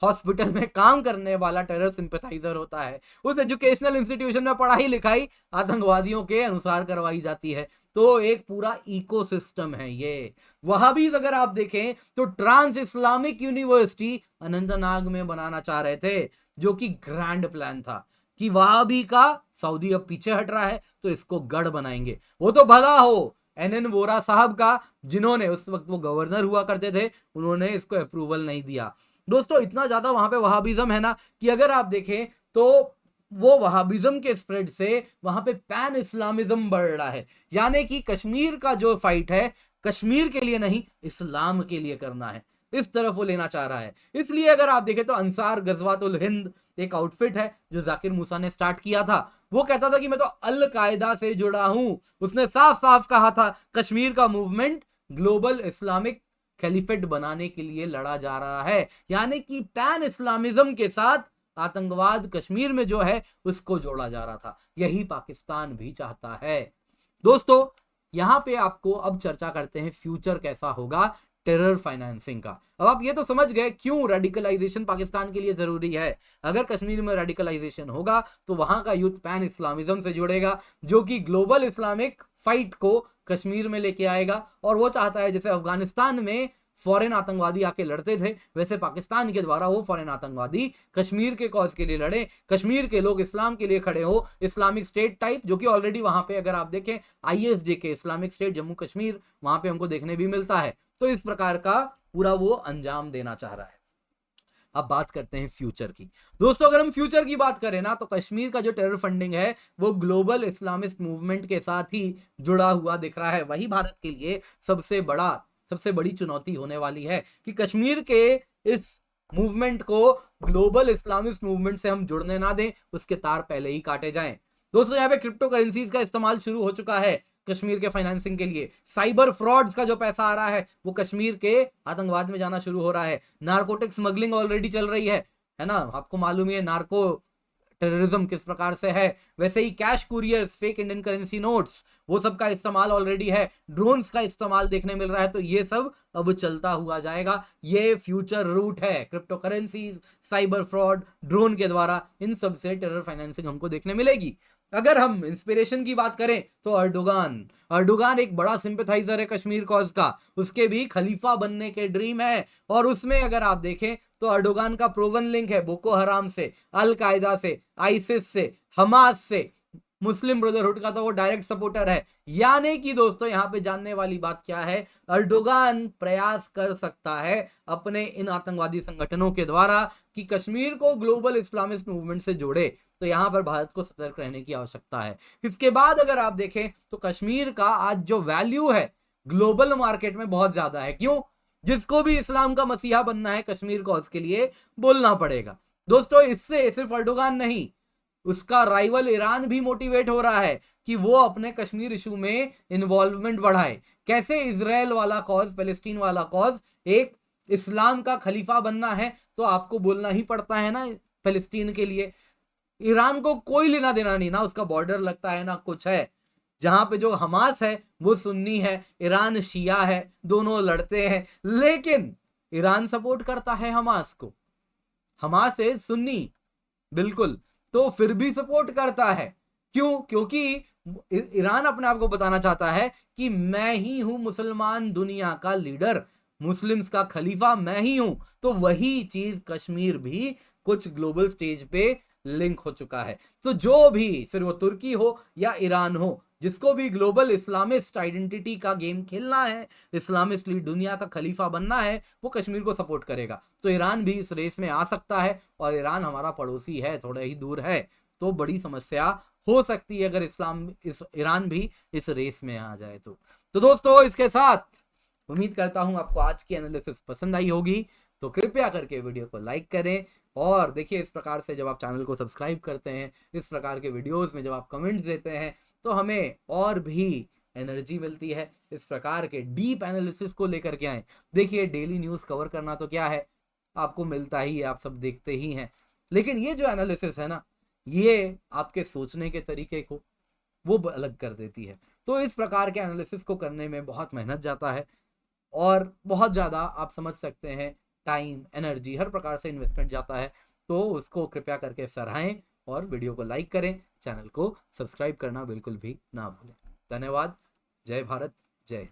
हॉस्पिटल में काम करने वाला टेरर सिंपैथाइजर होता है, उस एजुकेशनल इंस्टीट्यूशन में पढ़ाई लिखाई आतंकवादियों के अनुसार करवाई जाती है। तो एक पूरा इकोसिस्टम है ये। वहाबीज अगर आप देखें तो ट्रांस इस्लामिक यूनिवर्सिटी अनंतनाग में बनाना चाह रहे थे, जो कि ग्रैंड प्लान था कि वहाबी का सऊदी अब पीछे हट रहा है तो इसको गढ़ बनाएंगे। वो तो भला हो एनएन वोरा साहब का, जिन्होंने उस वक्त वो गवर्नर हुआ करते थे, उन्होंने इसको अप्रूवल नहीं दिया। दोस्तों इतना ज्यादा वहां पे वहाबिज्म है ना कि अगर आप देखें तो वो वहाबिज्म के स्प्रेड से वहां पे पैन इस्लामिज्म बढ़ रहा है, यानी कि कश्मीर का जो फाइट है कश्मीर के लिए नहीं इस्लाम के लिए करना है, इस तरफ वो लेना चाह रहा है। इसलिए अगर आप देखें तो अंसार गजवातुल हिंद एक आउटफिट है जो जाकिर मूसा ने स्टार्ट किया था। वो कहता था कि मैं तो अल कायदा से जुड़ा हूं, उसने साफ साफ कहा था कश्मीर का मूवमेंट ग्लोबल इस्लामिक कैलिफेट बनाने के लिए लड़ा जा रहा है, यानी कि पैन इस्लामिज्म के साथ आतंकवाद कश्मीर में जो है उसको जोड़ा जा रहा था। यही पाकिस्तान भी चाहता है। दोस्तों यहां पे आपको अब चर्चा करते हैं फ्यूचर कैसा होगा टेरर फाइनेंसिंग का। अब आप ये तो समझ गए क्यों रेडिकलाइजेशन पाकिस्तान के लिए जरूरी है। अगर कश्मीर में रेडिकलाइजेशन होगा तो वहां का यूथ पैन इस्लामिज्म से जुड़ेगा, जो कि ग्लोबल इस्लामिक फाइट को कश्मीर में लेके आएगा। और वो चाहता है जैसे अफगानिस्तान में फॉरेन आतंकवादी आके लड़ते थे, वैसे पाकिस्तान के द्वारा वो फॉरेन आतंकवादी कश्मीर के कॉज के लिए लड़े, कश्मीर के लोग इस्लाम के लिए खड़े हो, इस्लामिक स्टेट टाइप, जो कि ऑलरेडी वहां पे अगर आप देखें ISJK Islamic state Jammu Kashmir वहां पे हमको देखने भी मिलता है। तो इस प्रकार का पूरा वो अंजाम देना चाह रहा है। अब बात करते हैं फ्यूचर की। दोस्तों अगर हम फ्यूचर की बात करें ना, तो कश्मीर का जो टेरर फंडिंग है वो ग्लोबल इस्लामिस्ट मूवमेंट के साथ ही जुड़ा हुआ दिख रहा है। वही भारत के लिए सबसे बड़ी चुनौती होने वाली है कि कश्मीर के इस मूवमेंट को ग्लोबल इस्लामिस्ट मूवमेंट से हम जुड़ने ना दें, उसके तार पहले ही काटे जाएं। दोस्तों यहाँ पे क्रिप्टो करेंसीज का इस्तेमाल शुरू हो चुका है कश्मीर के फाइनेंसिंग के लिए। साइबर फ्रॉड्स का जो पैसा आ रहा है वो कश्मीर के आतंकवाद में जाना शुरू हो रहा है। नारकोटिक स्मगलिंग ऑलरेडी चल रही है ना, आपको मालूम है नार्को टेररिज्म किस प्रकार से है। वैसे ही cash couriers, fake Indian currency notes, वो सब का इस्तेमाल ऑलरेडी है। ड्रोन्स का इस्तेमाल देखने मिल रहा है। तो ये सब अब चलता हुआ जाएगा। ये फ्यूचर रूट है। Crypto currencies, cyber fraud, drone के द्वारा इन सब से टेरर फाइनेंसिंग हमको देखने मिलेगी। अगर हम इंस्पिरेशन की बात करें तो अर्डोगान एक बड़ा सिंपैथाइजर है कश्मीर कॉज का। उसके भी खलीफा बनने के ड्रीम है। और उसमें अगर आप देखें तो अर्डोगान का प्रूवन लिंक है बोको हराम से, अल कायदा से, आईसिस से, हमास से, मुस्लिम ब्रदरहुड का तो वो डायरेक्ट सपोर्टर है। यानी कि दोस्तों यहाँ पे जानने वाली बात क्या है, अर्डोगान प्रयास कर सकता है अपने इन आतंकवादी संगठनों के द्वारा कि कश्मीर को ग्लोबल इस्लामिस्ट मूवमेंट से जोड़े। तो यहाँ पर भारत को सतर्क रहने की आवश्यकता है। इसके बाद अगर आप देखें तो कश्मीर का आज जो वैल्यू है ग्लोबल मार्केट में बहुत ज्यादा है। क्यों? जिसको भी इस्लाम का मसीहा बनना है कश्मीर कॉज के लिए बोलना पड़ेगा। दोस्तों इससे सिर्फ अर्डोगान नहीं, उसका राइवल ईरान भी मोटिवेट हो रहा है कि वो अपने कश्मीर इशू में इन्वॉल्वमेंट बढ़ाए। कैसे? इजराइल वाला कॉज, पैलेस्टीन वाला कॉज, एक इस्लाम का खलीफा बनना है तो आपको बोलना ही पड़ता है ना पैलेस्टीन के लिए। ईरान को कोई लेना देना नहीं, ना उसका बॉर्डर लगता है ना कुछ है। जहां पे जो हमास है वो सुन्नी है, ईरान शिया है, दोनों लड़ते हैं, लेकिन ईरान सपोर्ट करता है हमास को। हमास है सुन्नी बिल्कुल, तो फिर भी सपोर्ट करता है। क्यों? क्योंकि ईरान अपने आप को बताना चाहता है कि मैं ही हूं मुसलमान दुनिया का लीडर, मुस्लिम्स का खलीफा मैं ही हूं। तो वही चीज कश्मीर भी कुछ ग्लोबल स्टेज पे लिंक हो चुका है। तो जो भी, फिर वो तुर्की हो या ईरान हो, जिसको भी ग्लोबल इस्लामिस्ट आइडेंटिटी का गेम खेलना है, इस्लामिस्ट लीड दुनिया का खलीफा बनना है, वो कश्मीर को सपोर्ट करेगा। तो ईरान भी इस रेस में आ सकता है। और ईरान हमारा पड़ोसी है, थोड़ा ही दूर है, तो बड़ी समस्या हो सकती है अगर ईरान भी इस रेस में आ जाए तो दोस्तों इसके साथ उम्मीद करता हूं आपको आज की एनालिसिस पसंद आई होगी। तो कृपया करके वीडियो को लाइक करें। और देखिए इस प्रकार से जब आप चैनल को सब्सक्राइब करते हैं, इस प्रकार के वीडियोस में जब आप कमेंट्स देते हैं, तो हमें और भी एनर्जी मिलती है इस प्रकार के डीप एनालिसिस को लेकर के आए। देखिए डेली न्यूज़ कवर करना तो क्या है, आपको मिलता ही है, आप सब देखते ही हैं। लेकिन ये जो एनालिसिस है ना, ये आपके सोचने के तरीके को वो अलग कर देती है। तो इस प्रकार के एनालिसिस को करने में बहुत मेहनत जाता है और बहुत ज़्यादा आप समझ सकते हैं टाइम, एनर्जी, हर प्रकार से इन्वेस्टमेंट जाता है। तो उसको कृपया करके सराहें और वीडियो को लाइक करें, चैनल को सब्सक्राइब करना बिल्कुल भी ना भूलें। धन्यवाद। जय भारत, जय हिंद।